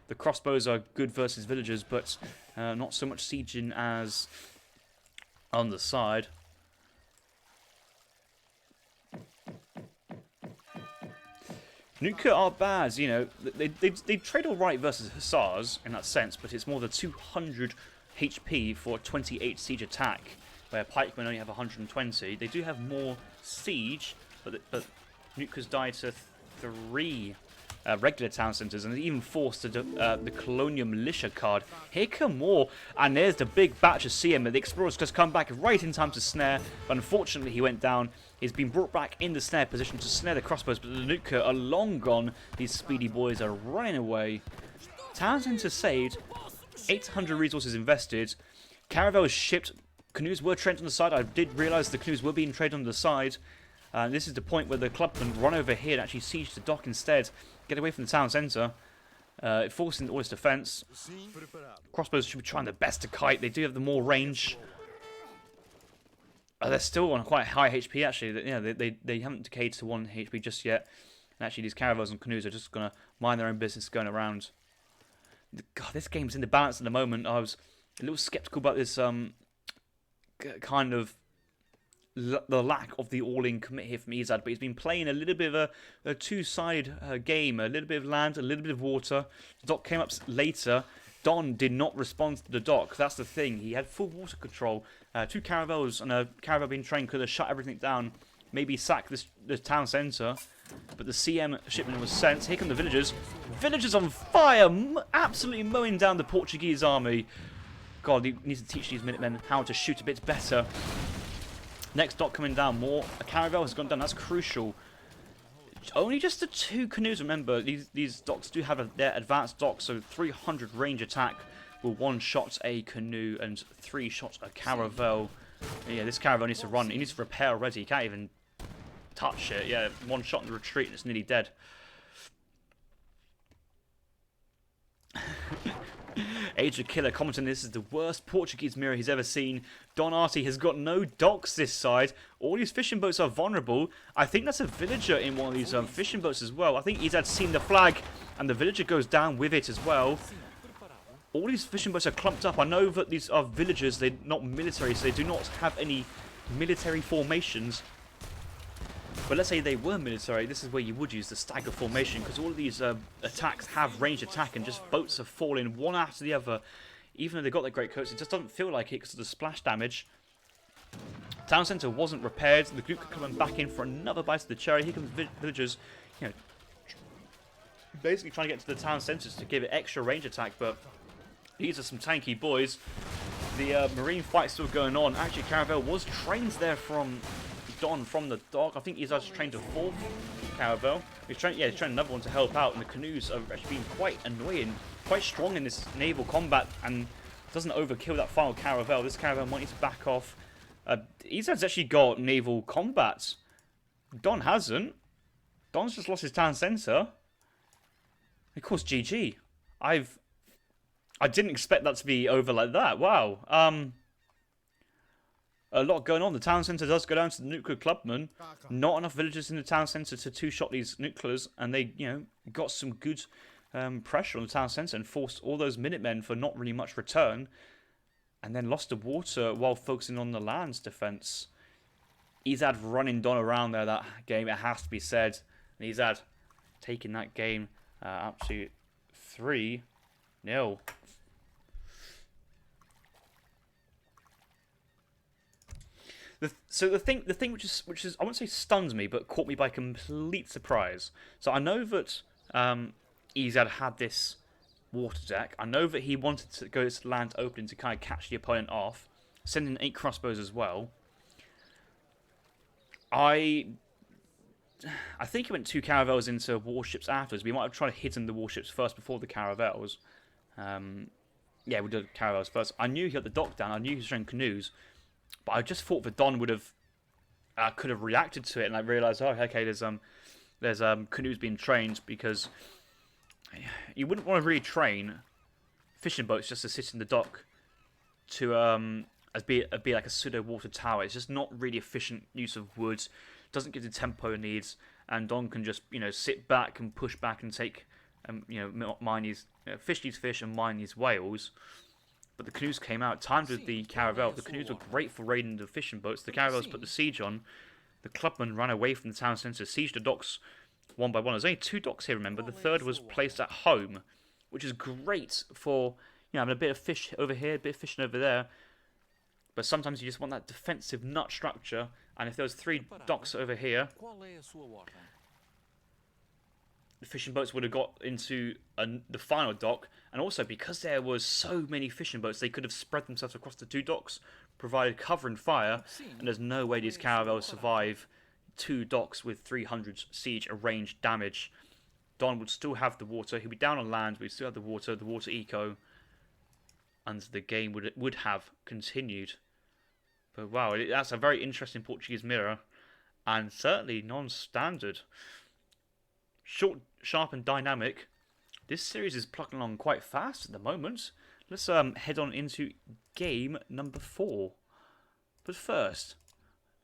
The crossbows are good versus villagers, but not so much sieging as on the side. Nuka are bad, you know, they trade alright versus Hussars in that sense, but it's more than 200 HP for 28 siege attack, where pikemen only have 120. They do have more siege, but Nuka's died to 3 regular town centres, and they even forced the colonial militia card. Here come more, and there's the big batch of CM, and the Explorer's just come back right in time to snare, but unfortunately he went down. He's been brought back in the snare position to snare the crossbows, but the nuka are long gone. These speedy boys are running away. Town centre saved, 800 resources invested. Caravels shipped Canoes were trained on the side. I did realise the canoes were being trained on the side. This is the point where the clubmen run over here and actually siege the dock instead. Get away from the town centre. Forcing all its defence. Crossbows should be trying their best to kite. They do have the more range. They're still on quite high HP actually. Yeah, they haven't decayed to 1 HP just yet. And actually these caravels and canoes are just going to mind their own business going around. God, this game's in the balance at the moment. I was a little sceptical about this kind of the lack of the all-in commit here from Ezad, but he's been playing a little bit of a two-sided game, a little bit of land, a little bit of water. The dock came up later. Don did not respond to the dock. That's the thing. He had full water control. 2 caravels and a caravel being trained could have shut everything down, maybe sack the town centre. But the CM shipment was sent. Here come the villagers. Villagers on fire, absolutely mowing down the Portuguese army. God, he needs to teach these Minutemen how to shoot a bit better. Next dock coming down. More. A caravel has gone down. That's crucial. Only just the 2 canoes. Remember, these docks do have their advanced docks, so 300 range attack will 1-shot a canoe and 3-shot a caravel. Yeah, this caravel needs to run. He needs to repair already. He can't even touch it. Yeah, 1 shot in the retreat and it's nearly dead. Age of Killer commenting, this is the worst Portuguese mirror he's ever seen. Don Artie has got no docks this side. All these fishing boats are vulnerable. I think that's a villager in one of these fishing boats as well. I think Ezad seen the flag and the villager goes down with it as well. All these fishing boats are clumped up. I know that these are villagers, they're not military, so they do not have any military formations. But let's say they were military, this is where you would use the stagger formation, because all of these attacks have ranged attack and just boats are falling one after the other. Even though they've got their great coats, it just doesn't feel like it because of the splash damage. Town centre wasn't repaired. The group could come back in for another bite of the cherry. Here comes villagers, you know, basically trying to get to the town centres to give it extra range attack, but these are some tanky boys. The marine fight's still going on. Actually, Caravel was trained there from Don from the dock. I think he's actually trained a 4th caravel. He's trained another one to help out, and the canoes are actually being quite annoying, quite strong in this naval combat, and doesn't overkill that final caravel. This caravel might need to back off. Ezad's actually got naval combat. Don hasn't. Don's just lost his town centre. Of course, GG. I didn't expect that to be over like that. Wow. A lot going on. The town centre does go down to the nuclear clubmen. Not enough villagers in the town centre to 2-shot these nuclears, and they, you know, got some good pressure on the town centre and forced all those Minutemen for not really much return, and then lost the water while focusing on the land's defence. Ezad running Don around there that game, it has to be said. And Ezad taking that game up to 3-0. So the thing which is I won't say stunned me, but caught me by complete surprise. So I know that Ezad had this water deck. I know that he wanted to go to land opening to kind of catch the opponent off, sending 8 crossbows as well. I think he went 2 caravels into warships afterwards. We might have tried to hit in the warships first before the caravels. Yeah, we did caravels first. I knew he had the dock down. I knew he was showing canoes. But I just thought that Don would have could have reacted to it, and I realised, oh, okay, there's canoes being trained, because you wouldn't want to really train fishing boats just to sit in the dock to be like a pseudo water tower. It's just not really efficient use of wood. Doesn't give the tempo it needs, and Don can just, you know, sit back and push back and take mine these fish these fish and mine these whales. But the canoes came out, timed with the caravel. The canoes were great for raiding the fishing boats. The caravels put the siege on. The clubmen ran away from the town centre, sieged the docks one by one. There's only 2 docks here, remember. The 3rd was placed at home, which is great for, you know, having a bit of fish over here, a bit of fishing over there. But sometimes you just want that defensive nut structure. And if there was 3 docks over here, the fishing boats would have got into the final dock, and also because there was so many fishing boats, they could have spread themselves across the 2 docks, provided cover and fire, and there's no way these caravels survive 2 docks with 300 siege arranged damage. Don would still have the water, he'd be down on land, but he'd still have the water eco, and the game would have continued. But wow, that's a very interesting Portuguese mirror, and certainly non-standard. Short, sharp, and dynamic. This series is plucking along quite fast at the moment. Let's head on into game number 4. But first,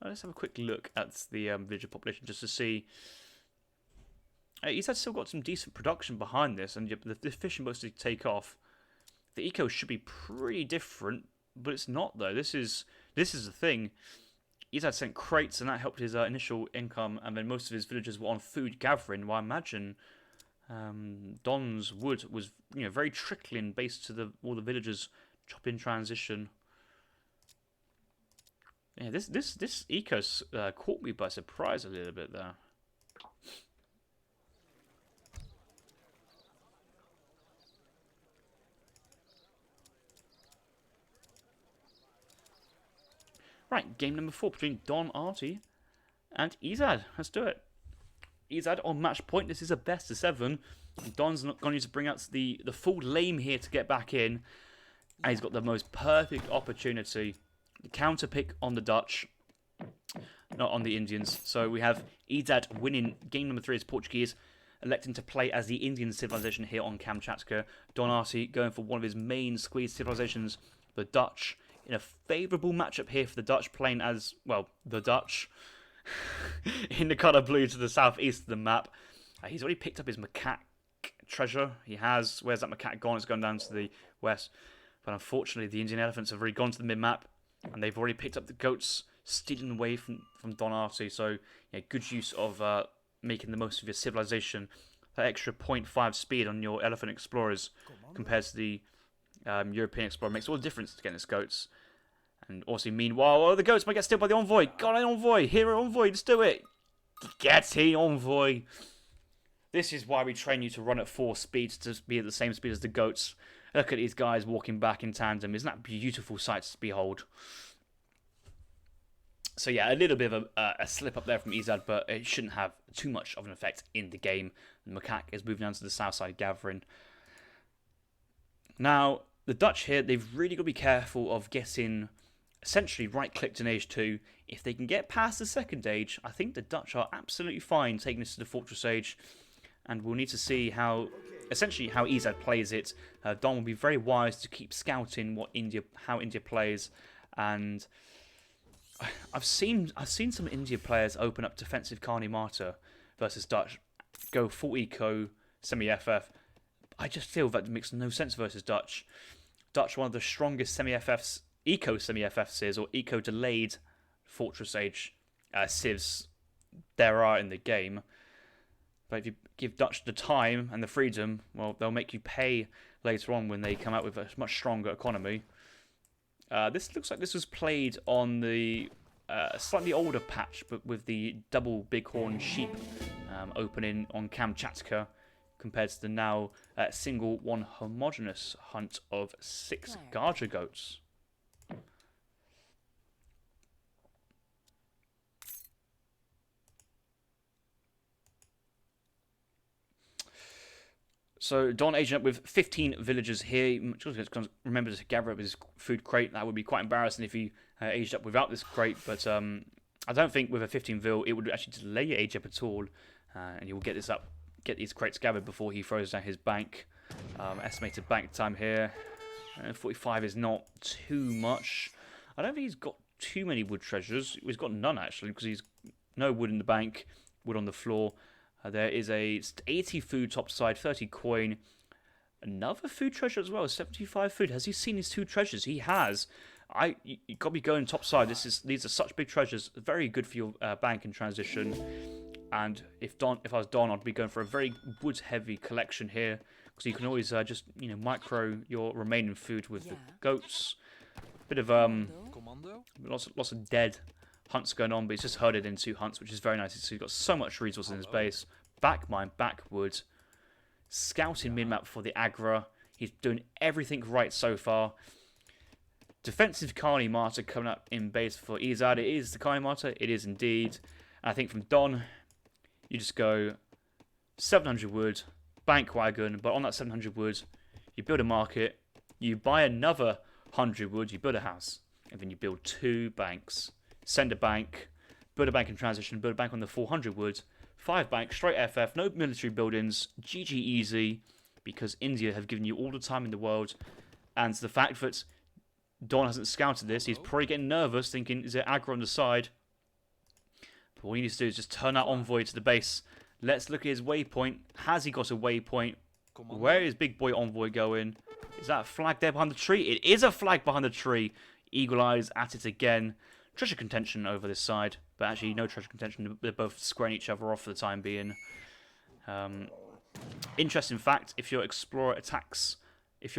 let's have a quick look at the villager population just to see. He's still got some decent production behind this, and the fishing boats to take off. The eco should be pretty different, but it's not though. This is the thing. Ezad sent crates, and that helped his initial income, and then most of his villagers were on food gathering. Well, I imagine Don's wood was very trickling based to all the villagers chop in transition. Yeah, this eco caught me by surprise a little bit there. Right, game number 4 between Don, Artie, and Ezad. Let's do it. Ezad on match point. This is a best of 7. Don's not going to need to bring out the full lame here to get back in. And he's got the most perfect opportunity. The counter pick on the Dutch, not on the Indians. So we have Ezad winning game number 3 as Portuguese, electing to play as the Indian civilization here on Kamchatka. Don Artie going for one of his main squeeze civilizations, the Dutch. In a favourable matchup here for the Dutch, playing as, well, the Dutch. In the colour blue to the southeast of the map. He's already picked up his macaque treasure. He has. Where's that macaque gone? It's gone down to the west. But unfortunately, the Indian elephants have already gone to the mid-map. And they've already picked up the goats, stealing away from Don Artie. So, yeah, good use of making the most of your civilization. That extra 0.5 speed on your elephant explorers compared to the European explorer makes all the difference against goats. And also, meanwhile, the goats might get stealed by the envoy. Got an envoy. Hero envoy. Let's do it. Get the envoy. This is why we train you to run at 4 speeds to be at the same speed as the goats. Look at these guys walking back in tandem. Isn't that a beautiful sight to behold? So yeah, a little bit of a slip up there from Ezad, but it shouldn't have too much of an effect in the game. The macaque is moving down to the south side gathering. Now, the Dutch here, they've really got to be careful of getting essentially right-clicked in Age 2. If they can get past the second age, I think the Dutch are absolutely fine taking this to the Fortress Age. And we'll need to see how Ezad plays it. Don will be very wise to keep scouting how India plays. And I've seen some India players open up defensive Kani Marta versus Dutch, go full eco, semi-FF. I just feel that makes no sense versus Dutch. Dutch, one of the strongest semi-FFs, eco semi-FFs is, or eco-delayed Fortress Age civs there are in the game. But if you give Dutch the time and the freedom, well, they'll make you pay later on when they come out with a much stronger economy. This looks like this was played on the slightly older patch, but with the double bighorn sheep opening on Kamchatka, compared to the now single one homogeneous hunt of 6 Gaja goats. So Don aging up with 15 villagers here. Remember to gather up his food crate. That would be quite embarrassing if he aged up without this crate. But I don't think with a 15 vil it would actually delay your age up at all. And he will get these crates gathered before he throws down his bank. Estimated bank time here. 45 is not too much. I don't think he's got too many wood treasures. He's got none actually, because he's no wood in the bank, wood on the floor. There is a 80 food topside, 30 coin. Another food treasure as well, 75 food. Has he seen his 2 treasures? He has. You got to be going topside. These are such big treasures. Very good for your bank in transition. And if I was Don, I'd be going for a very wood-heavy collection here, because you can always just micro your remaining food with the goats. Bit of lots of dead hunts going on, but he's just herded in 2 hunts, which is very nice. So he's got so much resources in his base. Back mine, backwood. Scouting mid-map for the Agra. He's doing everything right so far. Defensive Kani Marta coming up in base for Ezad. It is the Kani Marta. It is indeed. And I think from Don, you just go 700 wood, bank wagon, but on that 700 wood, you build a market, you buy another 100 wood, you build a house. And then you build 2 banks. Send a bank, build a bank in transition, build a bank on the 400 wood, 5 banks, straight FF, no military buildings, GG easy, because India have given you all the time in the world. And the fact that Don hasn't scouted this, he's probably getting nervous, thinking, is there aggro on the side? But all he needs to do is just turn that envoy to the base. Let's look at his waypoint. Has he got a waypoint? Where is big boy envoy going? Is that a flag there behind the tree? It is a flag behind the tree. Eagle Eyes at it again. Treasure contention over this side. But actually, no treasure contention. They're both squaring each other off for the time being. Interesting fact, if your explorer attacks... If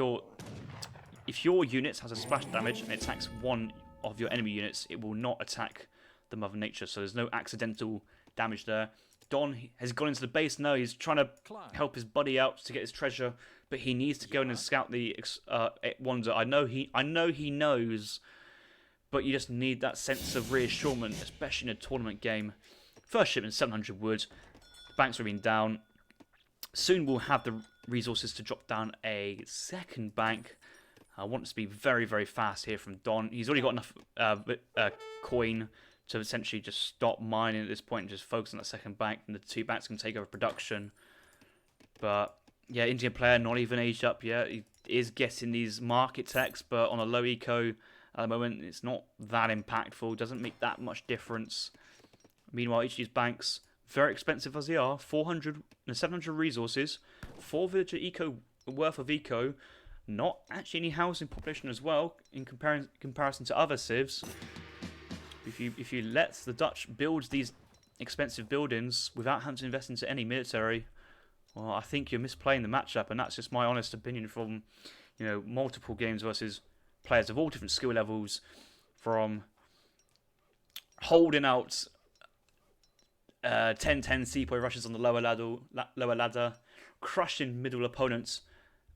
your unit has a splash damage and it attacks one of your enemy units, it will not attack the Mother Nature. So there's no accidental damage there. Don has gone into the base. No, he's trying to help his buddy out to get his treasure, but he needs to go in and scout the Wonder. I know he knows, but you just need that sense of reassurance, especially in a tournament game. First shipment, 700 wood. Banks are being down. Soon we'll have the resources to drop down a second bank. I want this to be very, very fast here from Don. He's already got enough coin to essentially just stop mining at this point and just focus on that second bank, and the 2 banks can take over production. But yeah, Indian player not even aged up yet. He is getting these market techs, but on a low eco at the moment, it's not that impactful. Doesn't make that much difference. Meanwhile, each of these banks, very expensive as they are, 400 and 700 resources, 4 villager eco worth of eco. Not actually any housing population as well in comparison to other civs. If you let the Dutch build these expensive buildings without having to invest into any military, well, I think you're misplaying the matchup, and that's just my honest opinion from, multiple games versus players of all different skill levels, from holding out 10-10 sepoy rushes on the lower ladder, crushing middle opponents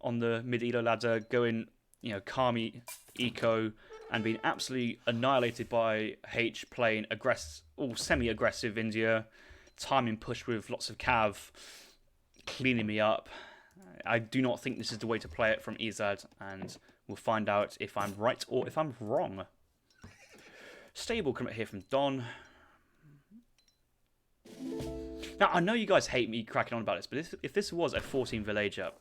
on the mid-elo ladder, going, calm eco, and being absolutely annihilated by H playing semi-aggressive India, timing push with lots of cav, cleaning me up. I do not think this is the way to play it from Ezad, and we'll find out if I'm right or if I'm wrong. Stable coming here from Don. Now, I know you guys hate me cracking on about this, but if this was a 14 villager,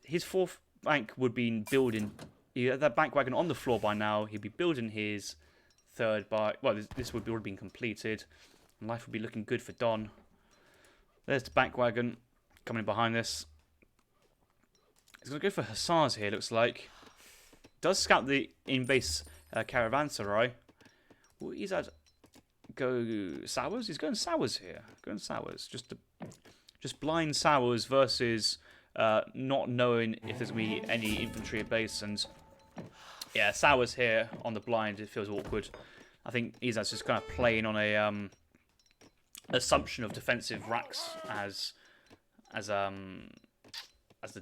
his 4th bank would be building... that bank wagon on the floor by now. He'd be building his 3rd by... Well, this would be already been completed. And life would be looking good for Don. There's the bank wagon coming in behind this. He's going to go for Hussars here, looks like. Does scout the in-base caravanserai. Will Ezad go Sours? He's going Sours here. Going Sours. Just blind Sours versus... not knowing if there's going to be any infantry at base, and yeah, Sours here on the blind, it feels awkward. I think Ezad's just kind of playing on a assumption of defensive racks as the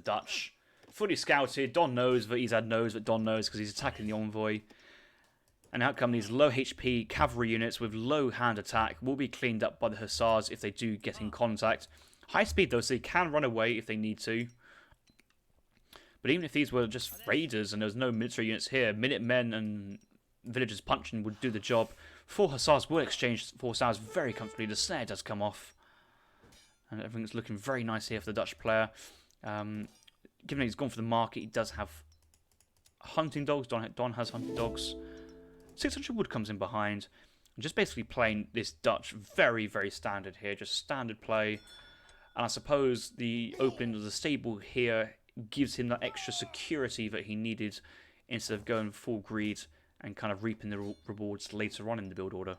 Dutch. Fully scouted, Don knows that Ezad knows that Don knows because he's attacking the envoy. And out come these low HP cavalry units with low hand attack will be cleaned up by the Hussars if they do get in contact. High speed though, so they can run away if they need to. But even if these were just raiders and there was no military units here, Minutemen and villagers punching would do the job. 4 Hussars will exchange 4 Sours very comfortably. The snare does come off. And everything's looking very nice here for the Dutch player. Given that he's gone for the market, he does have hunting dogs. Don has hunting dogs. 600 wood comes in behind. Just basically playing this Dutch very, very standard here. Just standard play. And I suppose the opening of the stable here gives him that extra security that he needed instead of going full greed and kind of reaping the rewards later on in the build order.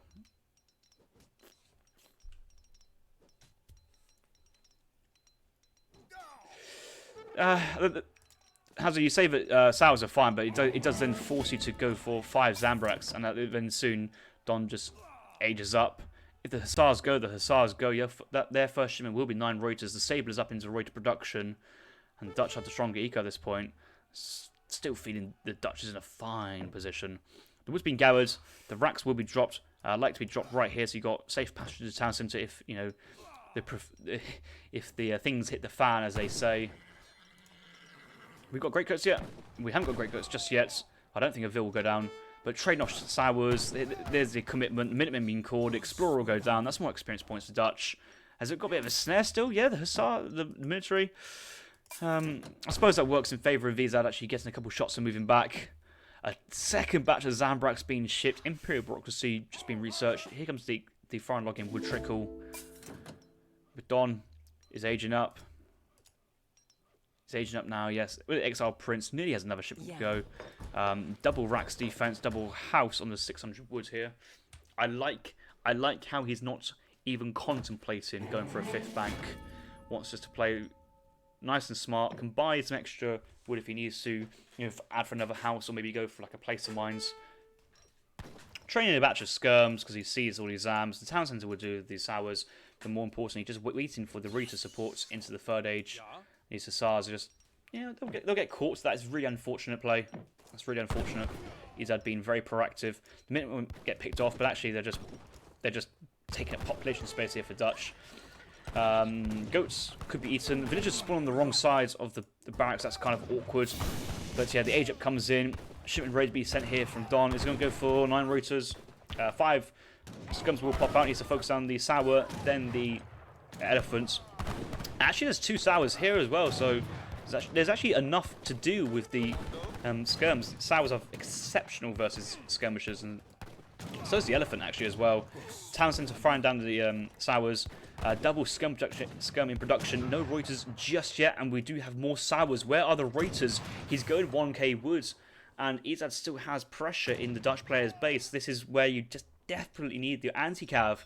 Hazard, you say that Sours are fine, but it does then force you to go for 5 Zambraks, and then soon Don just ages up. If the Hussars go, the Hussars go. Yeah, their first shipment will be 9 Reuters. The Sable is up into Reuter production, and the Dutch have the stronger eco at this point. Still feeling the Dutch is in a fine position. The wood's been gathered. The racks will be dropped. Like to be dropped right here, so you got safe passage to the town centre if the things hit the fan, as they say. We've got great coats yet. We haven't got great coats just yet. I don't think a Vil will go down. But trade off Sours, there's the commitment, the Minutemen being called, Explorer will go down. That's more experience points for Dutch. Has it got a bit of a snare still? Yeah, the Hussar, the military. I suppose that works in favour of Ezad actually getting a couple shots and moving back. A second batch of Zambraks being shipped. Imperial bureaucracy just being researched. Here comes the foreign login would trickle. But Don is aging up. He's aging up now, yes. With Exile Prince, nearly has another shipment to go. Double racks defense, double house on the 600 wood here. I like how he's not even contemplating going for a 5th bank. Wants just to play nice and smart, can buy some extra wood if he needs to, add for another house, or maybe go for like a place of mines. Training a batch of skirms because he sees all these Zams. The town centre will do these Sours, but more importantly, just waiting for the Rita supports into the 3rd age. These Hussars are just, they'll get caught. So that is really unfortunate play. That's really unfortunate. Ezad being very proactive. The minute won't get picked off, but actually they're just taking up population space here for Dutch. Goats could be eaten. Villagers spawn on the wrong sides of the barracks. That's kind of awkward. But yeah, the age up comes in. Shipment ready to be sent here from Don. He's going to go for 9 Reuters. 5 scums will pop out. He needs to focus on the Sour, then the elephant. Actually, there's 2 Sours here as well, so there's actually enough to do with the skirms. Sours are exceptional versus skirmishers, and so is the elephant actually as well. Town centre firing down the Sours. Double skirm in production. No Reuters just yet, and we do have more Sours. Where are the Reuters? He's going 1k woods, and Ezad still has pressure in the Dutch player's base. This is where you just definitely need the anti-cav.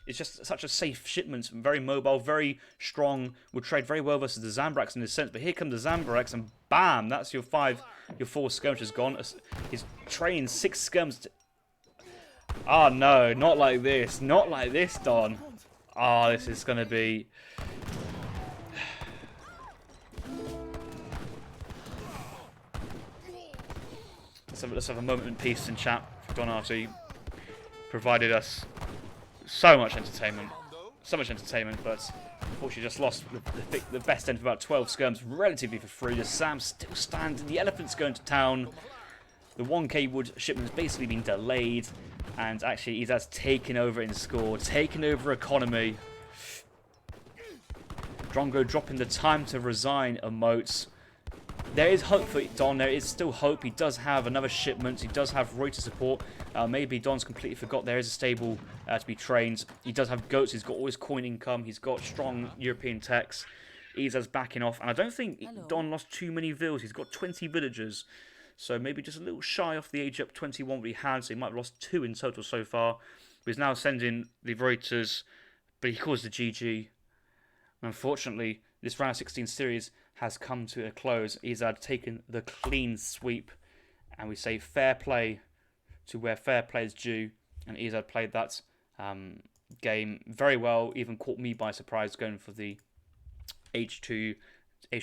It's just such a safe shipment, very mobile, very strong, will trade very well versus the Zambraks in this sense. But here come the Zambraks, and bam, that's your 4 skirmishers gone. He's training 6 skirms. Oh no, not like this. Not like this, Don. Oh, this is going to be... Let's have a moment in peace in chat. Don Artie provided us so much entertainment. So much entertainment, but unfortunately just lost the best end of about 12 skirms relatively for free. The Sam still standing. The elephant's going to town. The 1k wood shipment's basically been delayed. And actually, Ezad's taken over in score, taken over economy. Drongo dropping the time to resign emotes. There is hope for Don. There is still hope. He does have another shipment. He does have Reuter support. Maybe Don's completely forgot there is a stable to be trained. He does have goats. He's got all his coin income. He's got strong European techs. Ezad's backing off. And I don't think Don lost too many vills. He's got 20 villagers. So maybe just a little shy off the age up 21 what he had. So he might have lost 2 in total so far. But he's now sending the Reuters. But he calls the GG. Unfortunately, this round 16 series has come to a close. Ezad taken the clean sweep. And we say fair play to where fair play is due. And Ezad played that game very well. Even caught me by surprise going for the H2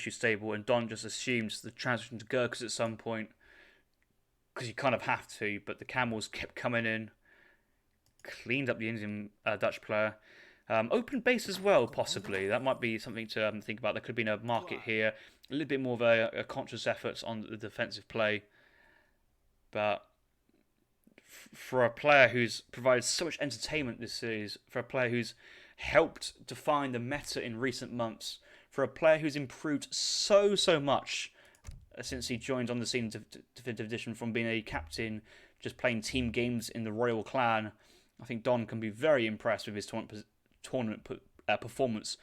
stable. And Don just assumes the transition to Gurkhas at some point. Because you kind of have to. But the camels kept coming in. Cleaned up the Indian Dutch player. Open base as well, possibly. That might be something to think about. There could have been a market here. A little bit more of a conscious effort on the defensive play. But for a player who's provided so much entertainment this series, for a player who's helped define the meta in recent months, for a player who's improved so much since he joined on the scene of Definitive Edition from being a captain, just playing team games in the Royal Clan, I think Don can be very impressed with his tournament performance